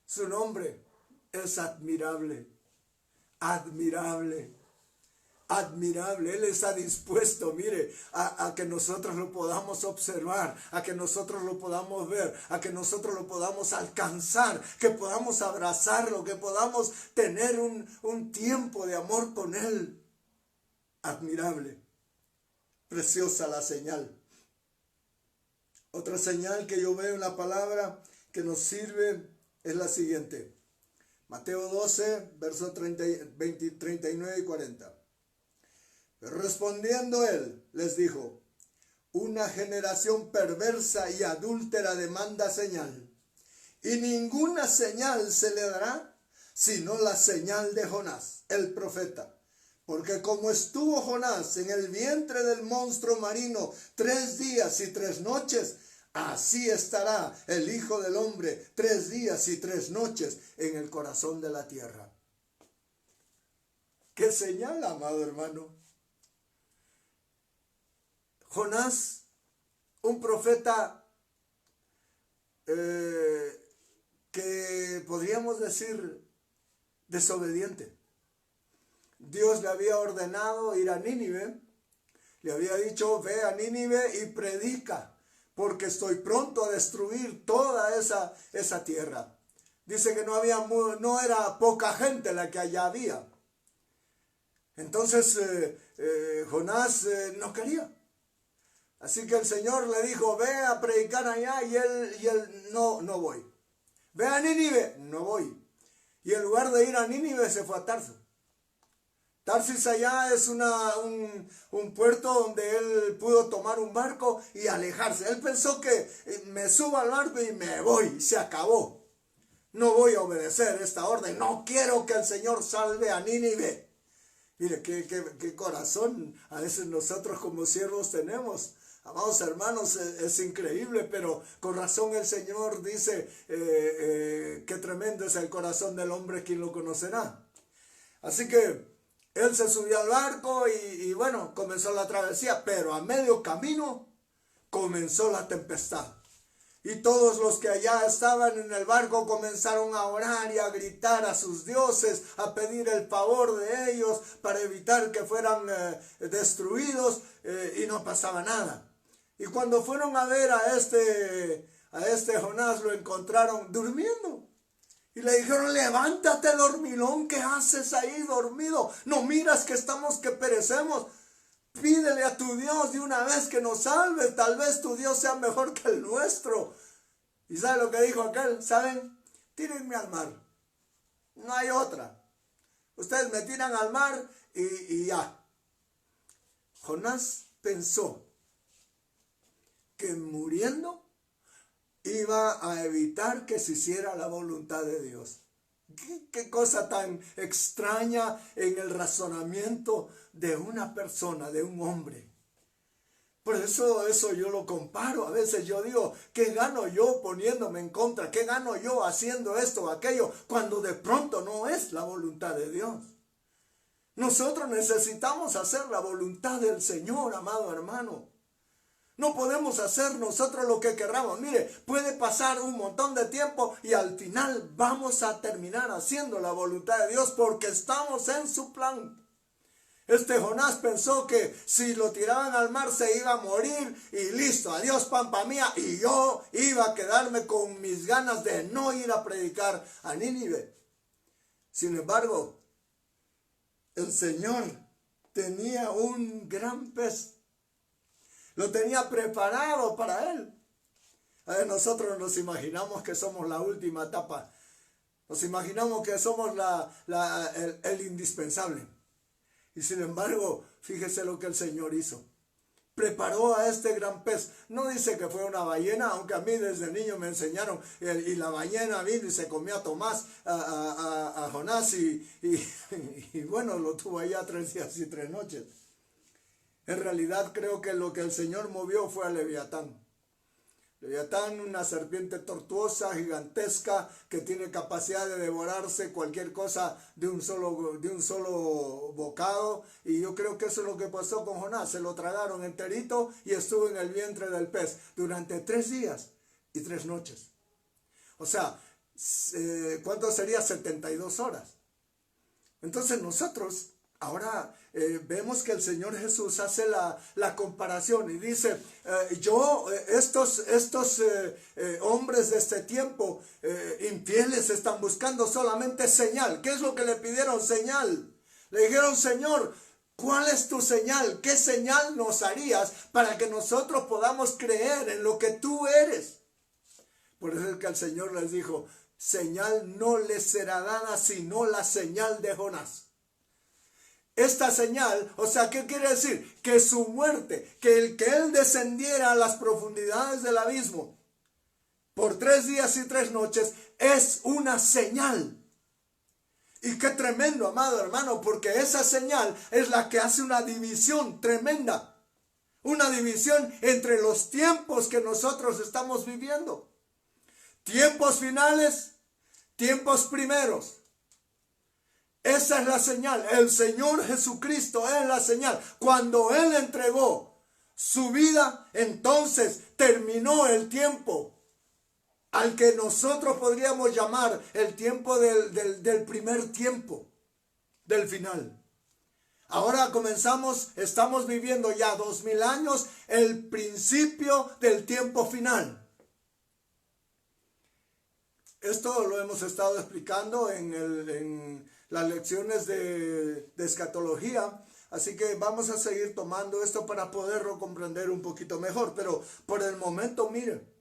Su nombre es admirable, admirable. Admirable. Él está dispuesto, mire, a que nosotros lo podamos observar, a que nosotros lo podamos ver, a que nosotros lo podamos alcanzar, que podamos abrazarlo, que podamos tener un tiempo de amor con Él. Admirable. Preciosa la señal. Otra señal que yo veo en la palabra que nos sirve es la siguiente. Mateo 12, versos 39 y 40. Respondiendo él, les dijo: una generación perversa y adúltera demanda señal, y ninguna señal se le dará, sino la señal de Jonás, el profeta. Porque como estuvo Jonás en el vientre del monstruo marino 3 días y 3 noches, así estará el Hijo del Hombre 3 días y 3 noches en el corazón de la tierra. ¿Qué señal, amado hermano? Jonás, un profeta que podríamos decir desobediente. Dios le había ordenado ir a Nínive, le había dicho: ve a Nínive y predica, porque estoy pronto a destruir toda esa tierra. Dice que no era poca gente la que allá había. Entonces Jonás no quería. Así que el Señor le dijo: ve a predicar allá, y él no voy. Ve a Nínive, no voy. Y en lugar de ir a Nínive se fue a Tarso. Tarsis allá es un puerto donde él pudo tomar un barco y alejarse. Él pensó que me subo al barco y me voy, se acabó. No voy a obedecer esta orden, no quiero que el Señor salve a Nínive. Mire, qué corazón a veces nosotros como siervos tenemos. Amados hermanos, es increíble, pero con razón el Señor dice qué tremendo es el corazón del hombre, ¿quién lo conocerá? Así que él se subió al barco y bueno, comenzó la travesía, pero a medio camino comenzó la tempestad. Y todos los que allá estaban en el barco comenzaron a orar y a gritar a sus dioses, a pedir el favor de ellos para evitar que fueran destruidos, y no pasaba nada. Y cuando fueron a ver a este Jonás, lo encontraron durmiendo. Y le dijeron: levántate, dormilón, ¿qué haces ahí dormido? ¿No miras que que perecemos? Pídele a tu Dios de una vez que nos salve, tal vez tu Dios sea mejor que el nuestro. ¿Y sabe lo que dijo aquel? ¿Saben? Tírenme al mar. No hay otra. Ustedes me tiran al mar y ya. Jonás pensó que muriendo iba a evitar que se hiciera la voluntad de Dios. ¿Qué cosa tan extraña en el razonamiento de una persona, de un hombre? Por eso yo lo comparo. A veces yo digo: ¿qué gano yo poniéndome en contra? ¿Qué gano yo haciendo esto o aquello? Cuando de pronto no es la voluntad de Dios. Nosotros necesitamos hacer la voluntad del Señor, amado hermano. No podemos hacer nosotros lo que querramos. Mire, puede pasar un montón de tiempo y al final vamos a terminar haciendo la voluntad de Dios porque estamos en su plan. Este Jonás pensó que si lo tiraban al mar se iba a morir y listo, adiós pampa mía, y yo iba a quedarme con mis ganas de no ir a predicar a Nínive. Sin embargo, el Señor tenía un gran pez. Lo tenía preparado para él. A ver, nosotros nos imaginamos que somos la última etapa. Nos imaginamos que somos el indispensable. Y sin embargo, fíjese lo que el Señor hizo. Preparó a este gran pez. No dice que fue una ballena, aunque a mí desde niño me enseñaron. Y la ballena vino y se comió a Tomás, a Jonás. Y bueno, lo tuvo allá 3 días y 3 noches. En realidad creo que lo que el Señor movió fue a Leviatán. Leviatán, una serpiente tortuosa, gigantesca, que tiene capacidad de devorarse cualquier cosa de un solo bocado. Y yo creo que eso es lo que pasó con Jonás. Se lo tragaron enterito y estuvo en el vientre del pez durante 3 días y 3 noches. O sea, ¿cuánto sería? 72 horas. Entonces nosotros ahora vemos que el Señor Jesús hace la comparación y dice: estos hombres de este tiempo infieles están buscando solamente señal. ¿Qué es lo que le pidieron? Señal. Le dijeron: Señor, ¿cuál es tu señal? ¿Qué señal nos harías para que nosotros podamos creer en lo que tú eres? Por eso es que el Señor les dijo: señal no les será dada sino la señal de Jonás. Esta señal, o sea, ¿qué quiere decir? Que su muerte, que él descendiera a las profundidades del abismo por 3 días y 3 noches, es una señal. Y qué tremendo, amado hermano, porque esa señal es la que hace una división tremenda. Una división entre los tiempos que nosotros estamos viviendo. Tiempos finales, tiempos primeros. Esa es la señal. El Señor Jesucristo es la señal. Cuando Él entregó su vida, entonces terminó el tiempo al que nosotros podríamos llamar el tiempo del primer tiempo, del final. Ahora estamos viviendo ya 2000 años, el principio del tiempo final. Esto lo hemos estado explicando en las lecciones de escatología, así que vamos a seguir tomando esto para poderlo comprender un poquito mejor. Pero por el momento, miren,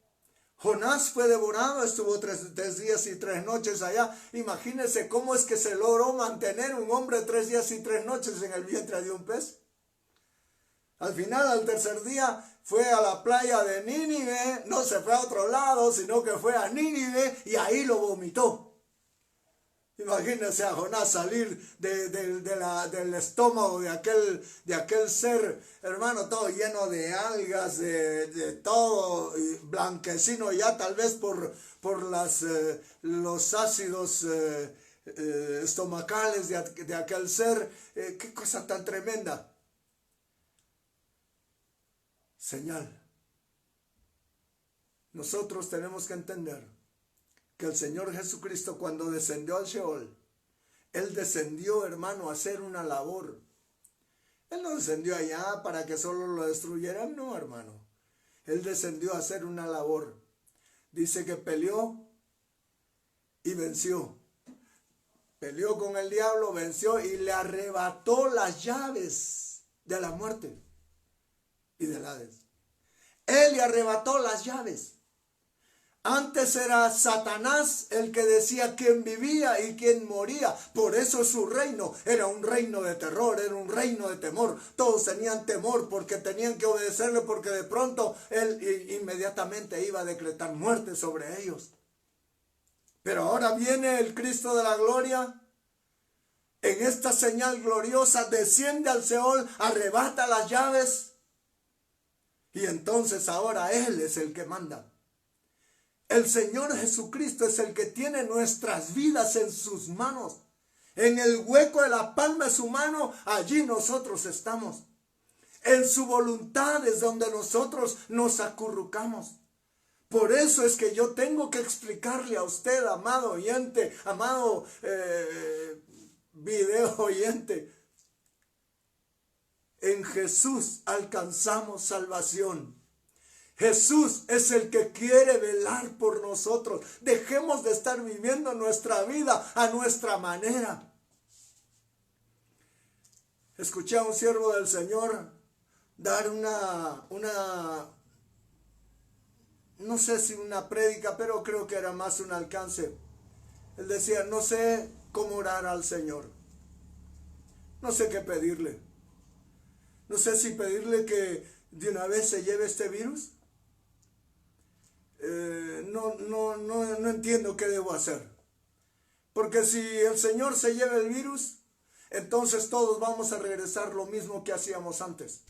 Jonás fue devorado, estuvo 3 días y 3 noches allá. Imagínense cómo es que se logró mantener un hombre 3 días y 3 noches en el vientre de un pez. Al final, al tercer día, fue a la playa de Nínive, no se fue a otro lado, sino que fue a Nínive y ahí lo vomitó. Imagínense a Jonás salir del estómago de aquel ser, hermano, todo lleno de algas, de todo, blanquecino ya tal vez por los ácidos estomacales de aquel ser. Qué cosa tan tremenda. Señal. Nosotros tenemos que entender que el Señor Jesucristo, cuando descendió al Sheol, Él descendió, hermano, a hacer una labor. Él no descendió allá para que solo lo destruyeran, no, hermano. Él descendió a hacer una labor. Dice que peleó y venció. Peleó con el diablo, venció y le arrebató las llaves de la muerte y del Hades. Él le arrebató las llaves. Antes era Satanás el que decía quién vivía y quién moría. Por eso su reino era un reino de terror, era un reino de temor. Todos tenían temor porque tenían que obedecerle, porque de pronto él inmediatamente iba a decretar muerte sobre ellos. Pero ahora viene el Cristo de la gloria. En esta señal gloriosa desciende al Seol, arrebata las llaves. Y entonces ahora Él es el que manda. El Señor Jesucristo es el que tiene nuestras vidas en sus manos. En el hueco de la palma de su mano, allí nosotros estamos. En su voluntad es donde nosotros nos acurrucamos. Por eso es que yo tengo que explicarle a usted, amado oyente, amado video oyente. En Jesús alcanzamos salvación. Jesús es el que quiere velar por nosotros. Dejemos de estar viviendo nuestra vida a nuestra manera. Escuché a un siervo del Señor dar no sé si una prédica, pero creo que era más un alcance. Él decía, no sé cómo orar al Señor. No sé qué pedirle. No sé si pedirle que de una vez se lleve este virus. No entiendo qué debo hacer. Porque si el Señor se lleva el virus, entonces todos vamos a regresar lo mismo que hacíamos antes.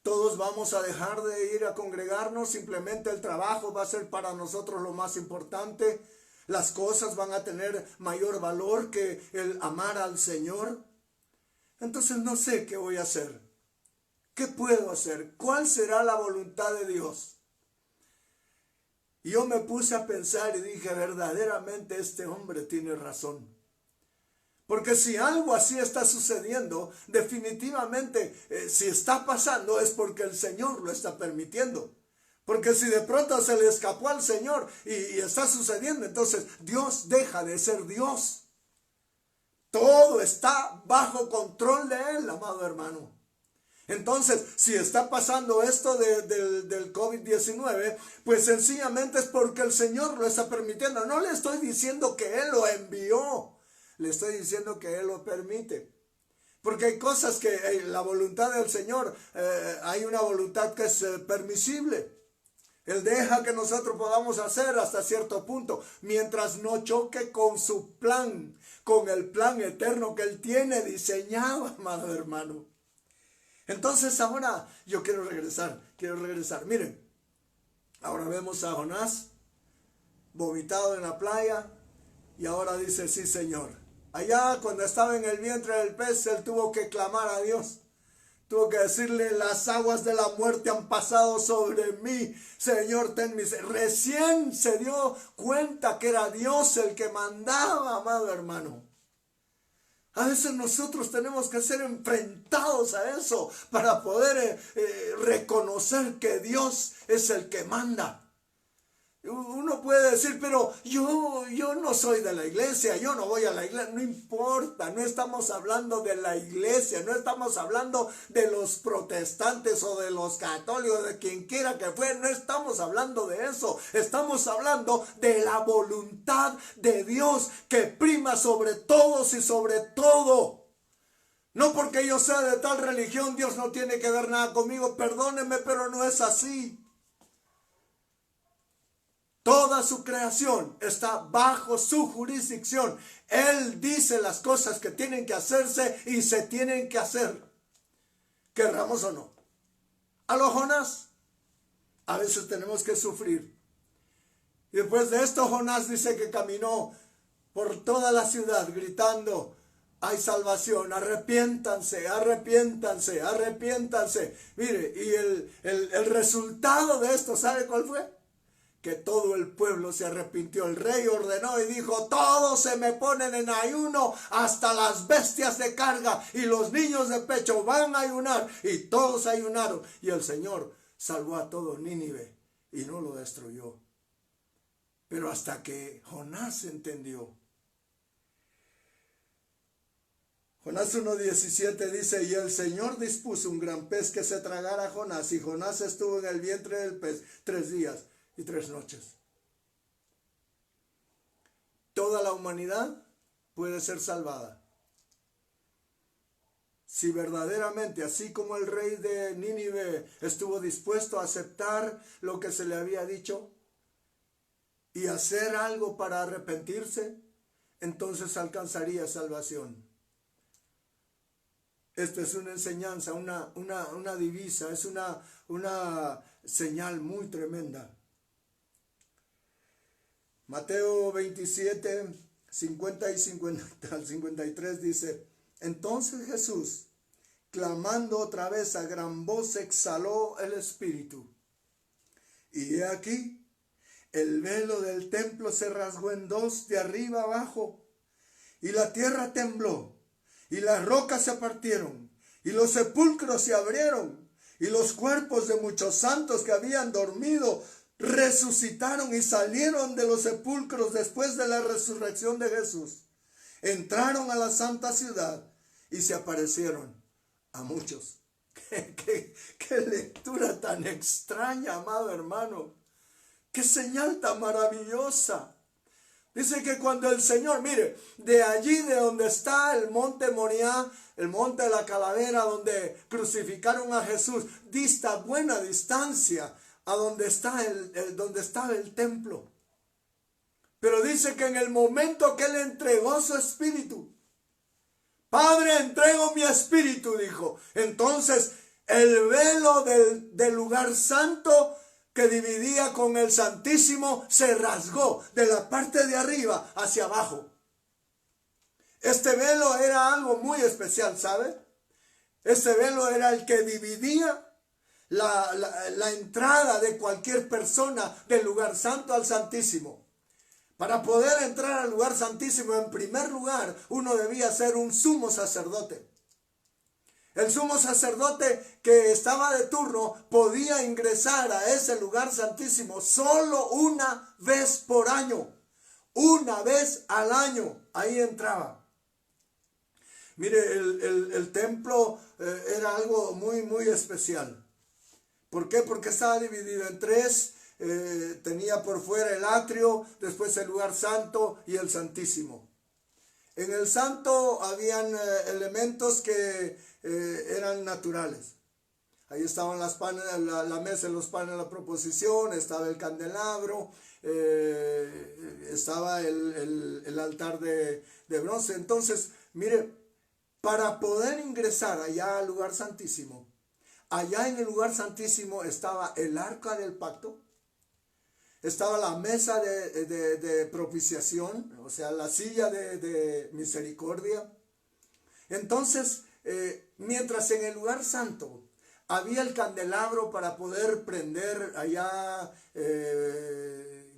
Todos vamos a dejar de ir a congregarnos, simplemente el trabajo va a ser para nosotros lo más importante. Las cosas van a tener mayor valor que el amar al Señor. Entonces no sé qué voy a hacer. ¿Qué puedo hacer? ¿Cuál será la voluntad de Dios? Y yo me puse a pensar y dije, verdaderamente este hombre tiene razón. Porque si algo así está sucediendo, definitivamente si está pasando es porque el Señor lo está permitiendo. Porque si de pronto se le escapó al Señor y está sucediendo, entonces Dios deja de ser Dios. Todo está bajo control de Él, amado hermano. Entonces, si está pasando esto del COVID-19, pues sencillamente es porque el Señor lo está permitiendo. No le estoy diciendo que Él lo envió, le estoy diciendo que Él lo permite. Porque hay cosas que la voluntad del Señor, hay una voluntad que es permisible. Él deja que nosotros podamos hacer hasta cierto punto, mientras no choque con su plan, con el plan eterno que Él tiene diseñado, amado hermano. Entonces ahora yo quiero regresar. Miren, ahora vemos a Jonás vomitado en la playa y ahora dice, sí, Señor. Allá cuando estaba en el vientre del pez, él tuvo que clamar a Dios. Tuvo que decirle, las aguas de la muerte han pasado sobre mí. Señor, ten misericordia. Recién se dio cuenta que era Dios el que mandaba, amado hermano. A veces nosotros tenemos que ser enfrentados a eso para poder reconocer que Dios es el que manda. Uno puede decir, pero yo no soy de la iglesia, yo no voy a la iglesia. No importa, no estamos hablando de la iglesia, no estamos hablando de los protestantes o de los católicos, de quien quiera que fue, no estamos hablando de eso. Estamos hablando de la voluntad de Dios que prima sobre todos y sobre todo. No porque yo sea de tal religión, Dios no tiene que ver nada conmigo, perdónenme, pero no es así. Toda su creación está bajo su jurisdicción. Él dice las cosas que tienen que hacerse y se tienen que hacer. Querramos o no. A lo Jonás, a veces tenemos que sufrir. Y después de esto Jonás dice que caminó por toda la ciudad gritando, hay salvación, arrepiéntanse, arrepiéntanse, arrepiéntanse. Mire, y el resultado de esto, ¿sabe cuál fue? Que todo el pueblo se arrepintió. El rey ordenó y dijo, todos se me ponen en ayuno, hasta las bestias de carga y los niños de pecho van a ayunar. Y todos ayunaron. Y el Señor salvó a todo Nínive y no lo destruyó. Pero hasta que Jonás entendió. Jonás 1:17 dice, y el Señor dispuso un gran pez que se tragara a Jonás, y Jonás estuvo en el vientre del pez 3 días y 3 noches. Toda la humanidad puede ser salvada. Si verdaderamente, así como el rey de Nínive estuvo dispuesto a aceptar lo que se le había dicho y hacer algo para arrepentirse, entonces alcanzaría salvación. Esta es una enseñanza, una divisa, es una señal muy tremenda. Mateo 27, 50 y 50 al 53 dice, entonces Jesús, clamando otra vez a gran voz, exhaló el espíritu. Y he aquí, el velo del templo se rasgó en dos de arriba abajo, y la tierra tembló, y las rocas se partieron, y los sepulcros se abrieron, y los cuerpos de muchos santos que habían dormido resucitaron y salieron de los sepulcros después de la resurrección de Jesús. Entraron a la santa ciudad y se aparecieron a muchos. Qué lectura tan extraña, amado hermano. Qué señal tan maravillosa. Dice que cuando el Señor, mire, de allí de donde está el monte Moriah, el monte de la calavera donde crucificaron a Jesús, dista buena distancia a donde está donde estaba el templo. Pero dice que en el momento que Él entregó su espíritu, Padre, entrego mi espíritu, dijo. Entonces el velo del lugar santo que dividía con el Santísimo se rasgó de la parte de arriba hacia abajo. Este velo era algo muy especial, ¿sabe? Este velo era el que dividía la entrada de cualquier persona del lugar santo al Santísimo. Para poder entrar al lugar santísimo, en primer lugar, uno debía ser un sumo sacerdote. El sumo sacerdote que estaba de turno podía ingresar a ese lugar santísimo solo una vez por año. Una vez al año, ahí entraba. Mire, el templo era algo muy, muy especial. ¿Por qué? Porque estaba dividido en tres. Tenía por fuera el atrio, después el lugar santo y el santísimo. En el santo habían elementos que eran naturales. Ahí estaban las panes, la mesa de los panes de la proposición, estaba el candelabro, estaba el altar de bronce. Entonces, mire, para poder ingresar allá al lugar santísimo, allá en el lugar santísimo estaba el arca del pacto, estaba la mesa de propiciación, o sea, la silla de misericordia. Entonces, mientras en el lugar santo había el candelabro para poder prender allá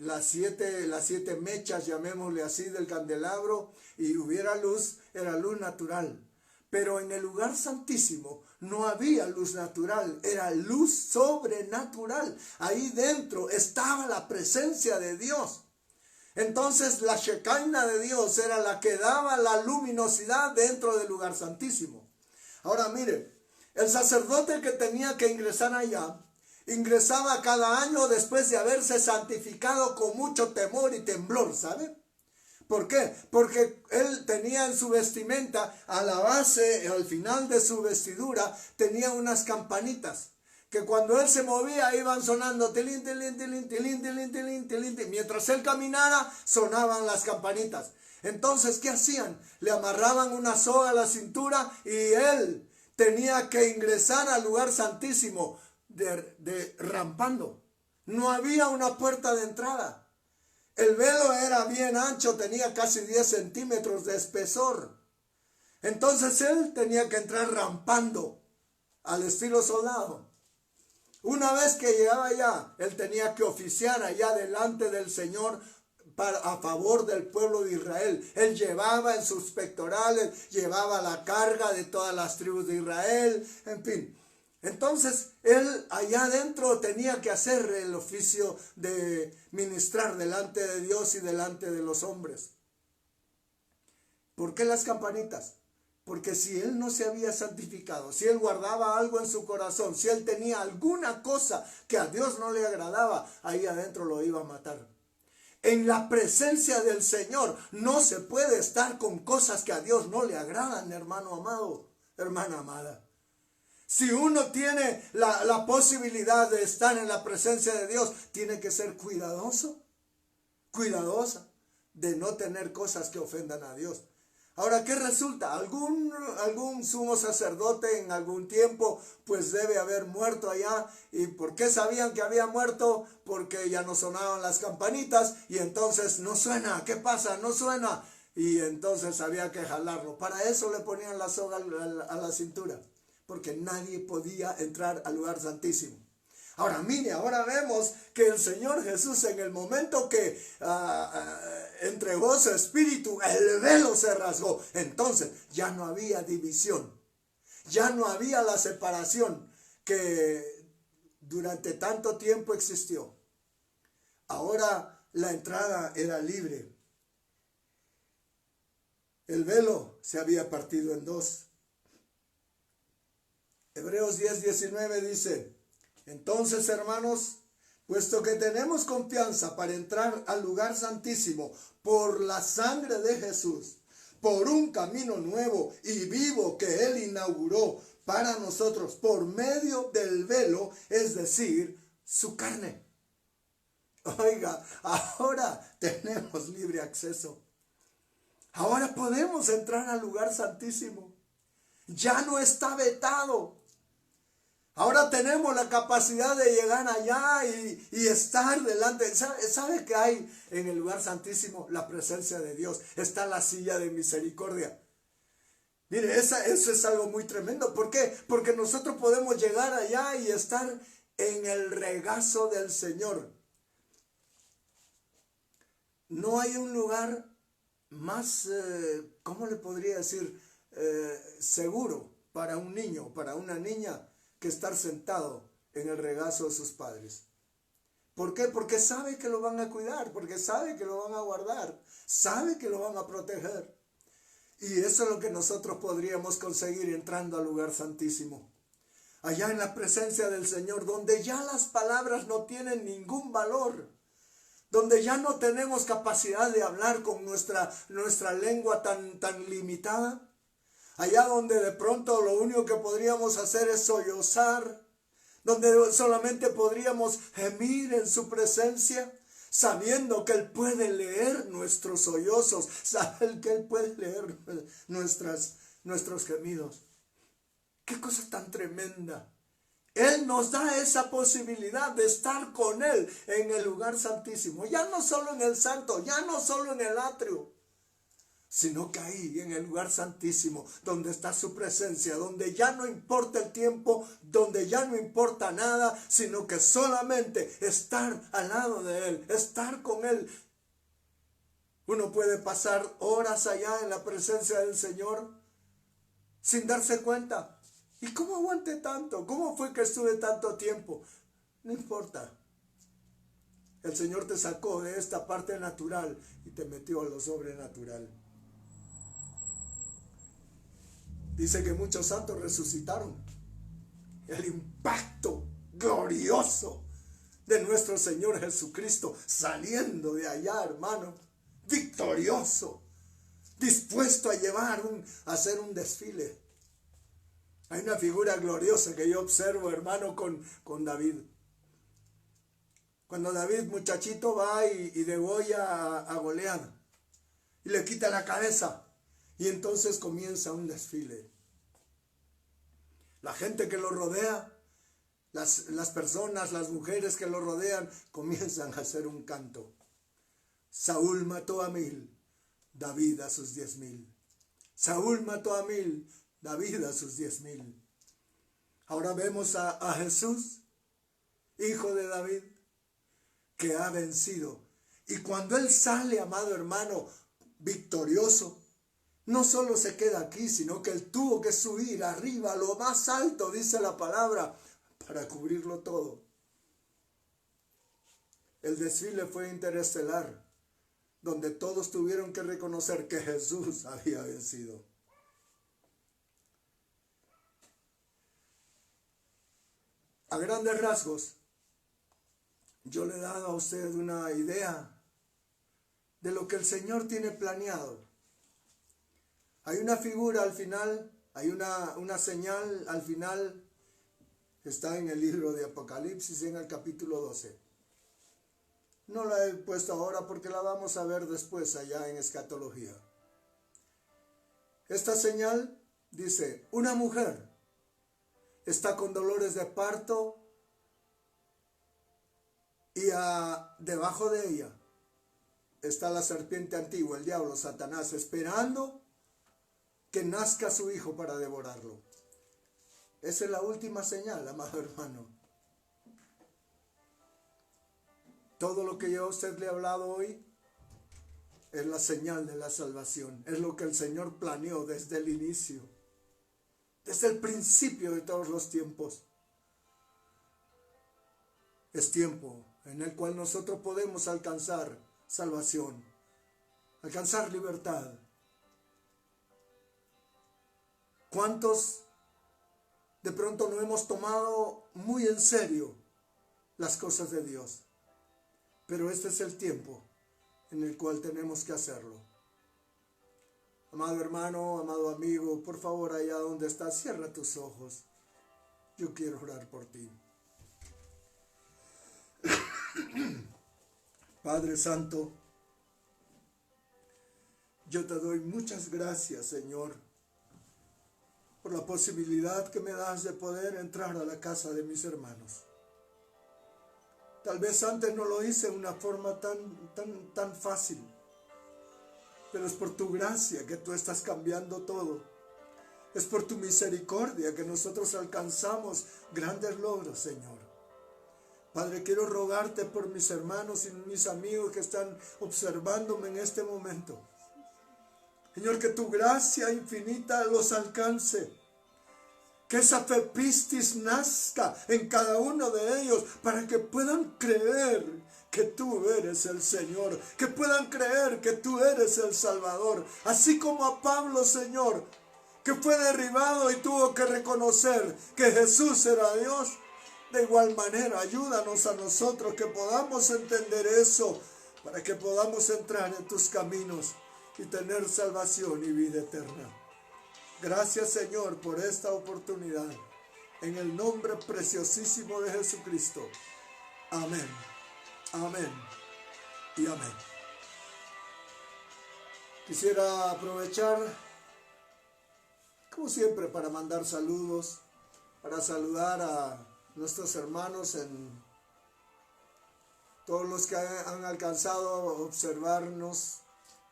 las siete mechas, llamémosle así, del candelabro, y hubiera luz, era luz natural. Pero en el lugar santísimo no había luz natural, era luz sobrenatural. Ahí dentro estaba la presencia de Dios. Entonces la Shekinah de Dios era la que daba la luminosidad dentro del lugar santísimo. Ahora mire, el sacerdote que tenía que ingresar allá, ingresaba cada año después de haberse santificado con mucho temor y temblor, ¿sabe? ¿Por qué? Porque él tenía en su vestimenta, a la base, al final de su vestidura, tenía unas campanitas que cuando él se movía iban sonando tilín, tilín, tilín, tilín, tilín, tilín, tilín. Mientras él caminara, sonaban las campanitas. Entonces, ¿qué hacían? Le amarraban una soga a la cintura y él tenía que ingresar al lugar santísimo rampando. No había una puerta de entrada. El velo era bien ancho, tenía casi 10 centímetros de espesor. Entonces él tenía que entrar rampando al estilo soldado. Una vez que llegaba allá, él tenía que oficiar allá delante del Señor a favor del pueblo de Israel. Él llevaba en sus pectorales, llevaba la carga de todas las tribus de Israel, en fin. Entonces, él allá adentro tenía que hacer el oficio de ministrar delante de Dios y delante de los hombres. ¿Por qué las campanitas? Porque si él no se había santificado, si él guardaba algo en su corazón, si él tenía alguna cosa que a Dios no le agradaba, ahí adentro lo iba a matar. En la presencia del Señor no se puede estar con cosas que a Dios no le agradan, hermano amado, hermana amada. Si uno tiene la posibilidad de estar en la presencia de Dios, tiene que ser cuidadosa de no tener cosas que ofendan a Dios. Ahora, ¿qué resulta? Algún sumo sacerdote en algún tiempo pues debe haber muerto allá. ¿Y por qué sabían que había muerto? Porque ya no sonaban las campanitas y entonces no suena. ¿Qué pasa? No suena. Y entonces había que jalarlo. Para eso le ponían la soga a la cintura, porque nadie podía entrar al lugar santísimo. Ahora mire, ahora vemos que el Señor Jesús, en el momento que entregó su espíritu, el velo se rasgó. Entonces ya no había división, ya no había la separación que durante tanto tiempo existió. Ahora la entrada era libre. El velo se había partido en dos. Hebreos 10:19 dice: entonces, hermanos, puesto que tenemos confianza para entrar al lugar santísimo por la sangre de Jesús, por un camino nuevo y vivo que Él inauguró para nosotros por medio del velo, es decir, su carne. Oiga, ahora tenemos libre acceso. Ahora podemos entrar al lugar santísimo. Ya no está vetado. Ahora tenemos la capacidad de llegar allá y estar delante. ¿Sabe qué hay en el lugar santísimo? La presencia de Dios. Está la silla de misericordia. Mire, eso es algo muy tremendo. ¿Por qué? Porque nosotros podemos llegar allá y estar en el regazo del Señor. No hay un lugar más, ¿cómo le podría decir? Seguro para un niño, para una niña, que estar sentado en el regazo de sus padres. ¿Por qué? Porque sabe que lo van a cuidar, porque sabe que lo van a guardar, sabe que lo van a proteger. Y eso es lo que nosotros podríamos conseguir entrando al lugar santísimo. Allá en la presencia del Señor, donde ya las palabras no tienen ningún valor, donde ya no tenemos capacidad de hablar con nuestra lengua tan limitada, allá donde de pronto lo único que podríamos hacer es sollozar, donde solamente podríamos gemir en su presencia, sabiendo que Él puede leer nuestros sollozos, saber que Él puede leer nuestros gemidos. ¡Qué cosa tan tremenda! Él nos da esa posibilidad de estar con Él en el lugar santísimo. Ya no solo en el santo, ya no solo en el atrio, sino que ahí en el lugar santísimo, donde está su presencia, donde ya no importa el tiempo, donde ya no importa nada, sino que solamente estar al lado de Él, estar con Él. Uno puede pasar horas allá en la presencia del Señor sin darse cuenta. ¿Y cómo aguanté tanto? ¿Cómo fue que estuve tanto tiempo? No importa. El Señor te sacó de esta parte natural y te metió a lo sobrenatural. Dice que muchos santos resucitaron. El impacto glorioso de nuestro Señor Jesucristo saliendo de allá, hermano, victorioso, dispuesto a hacer un desfile. Hay una figura gloriosa que yo observo, hermano, con David. Cuando David, muchachito, va y degolla a Goliat y le quita la cabeza, y entonces comienza un desfile. La gente que lo rodea, las personas, las mujeres que lo rodean, comienzan a hacer un canto. Saúl mató a 1000, David a sus 10,000. Saúl mató a 1000, David a sus 10,000. Ahora vemos a Jesús, hijo de David, que ha vencido. Y cuando Él sale, amado hermano, victorioso, no solo se queda aquí, sino que Él tuvo que subir arriba, a lo más alto, dice la palabra, para cubrirlo todo. El desfile fue interestelar, donde todos tuvieron que reconocer que Jesús había vencido. A grandes rasgos, yo le he dado a usted una idea de lo que el Señor tiene planeado. Hay una figura al final, hay una señal al final, está en el libro de Apocalipsis, en el capítulo 12. No la he puesto ahora porque la vamos a ver después allá en escatología. Esta señal dice, una mujer está con dolores de parto y debajo de ella está la serpiente antigua, el diablo, Satanás, esperando que nazca su hijo para devorarlo. Esa es la última señal, amado hermano. Todo lo que yo a usted le he hablado hoy es la señal de la salvación. Es lo que el Señor planeó desde el inicio, desde el principio de todos los tiempos. Es tiempo en el cual nosotros podemos alcanzar salvación, alcanzar libertad. ¿Cuántos de pronto no hemos tomado muy en serio las cosas de Dios? Pero este es el tiempo en el cual tenemos que hacerlo. Amado hermano, amado amigo, por favor, allá donde estás, cierra tus ojos. Yo quiero orar por ti. Padre Santo, yo te doy muchas gracias, Señor, por la posibilidad que me das de poder entrar a la casa de mis hermanos. Tal vez antes no lo hice de una forma tan fácil, pero es por tu gracia que tú estás cambiando todo. Es por tu misericordia que nosotros alcanzamos grandes logros, Señor. Padre, quiero rogarte por mis hermanos y mis amigos que están observándome en este momento. Señor, que tu gracia infinita los alcance. Que esa fe pistis nazca en cada uno de ellos para que puedan creer que tú eres el Señor, que puedan creer que tú eres el Salvador, así como a Pablo, Señor, que fue derribado y tuvo que reconocer que Jesús era Dios. De igual manera, ayúdanos a nosotros que podamos entender eso, para que podamos entrar en tus caminos y tener salvación y vida eterna. Gracias, Señor, por esta oportunidad. En el nombre preciosísimo de Jesucristo. Amén. Amén y amén. Quisiera aprovechar, como siempre, para mandar saludos, para saludar a nuestros hermanos, todos los que han alcanzado a observarnos,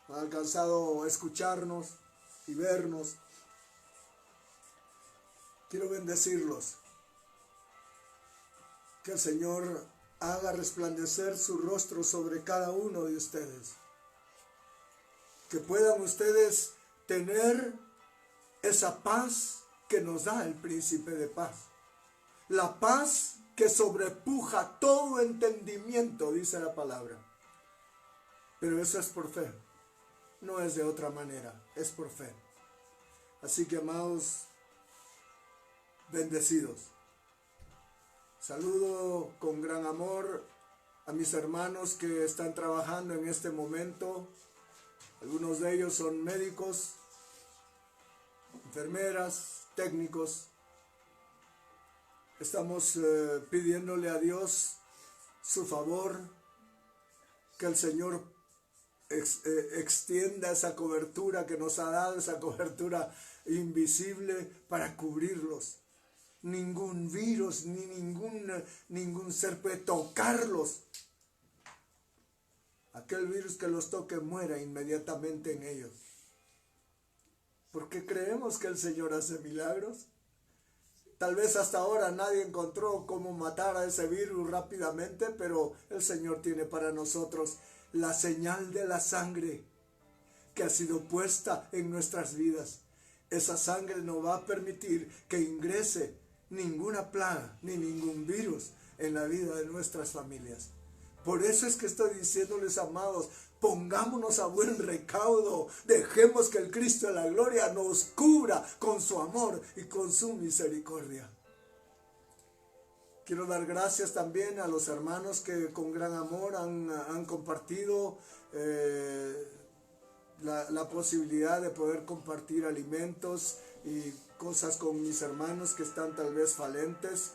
han alcanzado a escucharnos y vernos. Quiero bendecirlos. Que el Señor haga resplandecer su rostro sobre cada uno de ustedes. Que puedan ustedes tener esa paz que nos da el Príncipe de Paz. La paz que sobrepuja todo entendimiento, dice la palabra. Pero eso es por fe. No es de otra manera, es por fe. Así que, amados, bendecidos. Saludo con gran amor a mis hermanos que están trabajando en este momento. Algunos de ellos son médicos, enfermeras, técnicos. Estamos pidiéndole a Dios su favor, que el Señor extienda esa cobertura que nos ha dado, esa cobertura invisible para cubrirlos. Ningún virus ni ningún ser puede tocarlos. Aquel virus que los toque muera inmediatamente en ellos. Porque creemos que el Señor hace milagros. Tal vez hasta ahora nadie encontró cómo matar a ese virus rápidamente, pero el Señor tiene para nosotros la señal de la sangre que ha sido puesta en nuestras vidas. Esa sangre no va a permitir que ingrese ninguna plaga ni ningún virus en la vida de nuestras familias. Por eso es que estoy diciéndoles, amados, pongámonos a buen recaudo, dejemos que el Cristo de la gloria nos cubra con su amor y con su misericordia. Quiero dar gracias también a los hermanos que con gran amor han compartido la posibilidad de poder compartir alimentos y cosas con mis hermanos que están tal vez falentes.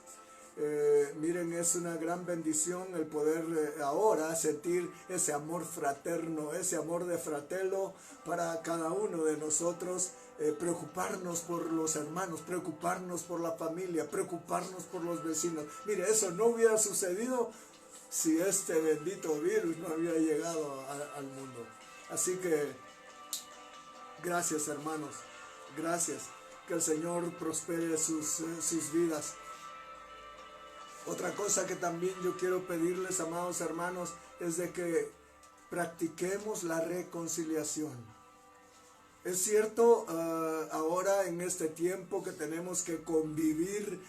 Miren, es una gran bendición el poder ahora sentir ese amor fraterno, ese amor de fratello para cada uno de nosotros, preocuparnos por los hermanos, preocuparnos por la familia, preocuparnos por los vecinos. Mire, eso no hubiera sucedido si este bendito virus no hubiera llegado al mundo. Así que, gracias, hermanos, gracias. Que el Señor prospere sus vidas. Otra cosa que también yo quiero pedirles, amados hermanos, es de que practiquemos la reconciliación. Es cierto, ahora en este tiempo que tenemos que convivir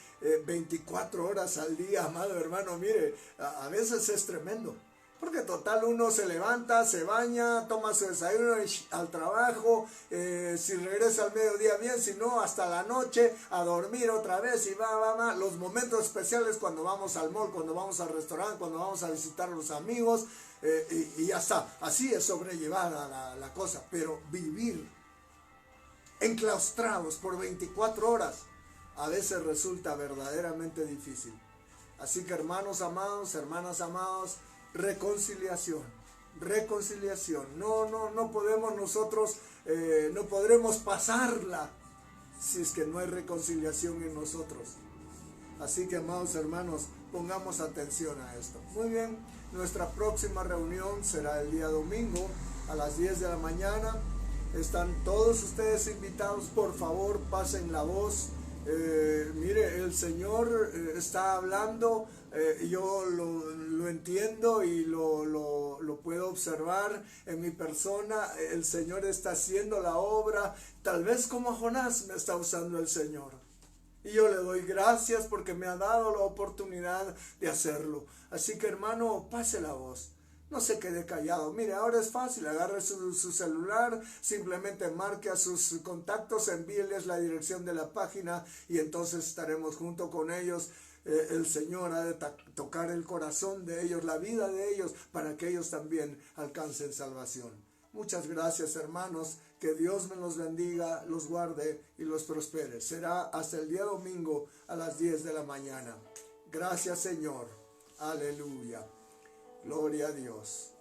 24 horas al día, amado hermano, mire, a veces es tremendo. Porque total uno se levanta, se baña, toma su desayuno al trabajo, si regresa al mediodía bien, si no hasta la noche a dormir otra vez y va. Los momentos especiales cuando vamos al mall, cuando vamos al restaurante, cuando vamos a visitar a los amigos y ya está. Así es sobrellevada la cosa, pero vivir enclaustrados por 24 horas a veces resulta verdaderamente difícil. Así que hermanos amados, hermanas amados, reconciliación. No podemos nosotros, no podremos pasarla si es que no hay reconciliación en nosotros. Así que, amados hermanos, pongamos atención a esto. Muy bien, nuestra próxima reunión será el día domingo a las 10 de la mañana. Están todos ustedes invitados, por favor, pasen la voz. Mire, el Señor está hablando, yo lo entiendo y lo puedo observar en mi persona. El Señor está haciendo la obra, tal vez como a Jonás me está usando el Señor. Y yo le doy gracias porque me ha dado la oportunidad de hacerlo. Así que hermano, pase la voz. No se quede callado. Mire, ahora es fácil. Agarre su celular, simplemente marque a sus contactos, envíeles la dirección de la página y entonces estaremos junto con ellos. El Señor ha de tocar el corazón de ellos, la vida de ellos, para que ellos también alcancen salvación. Muchas gracias, hermanos. Que Dios me los bendiga, los guarde y los prospere. Será hasta el día domingo a las 10 de la mañana. Gracias, Señor. Aleluya. Gloria a Dios.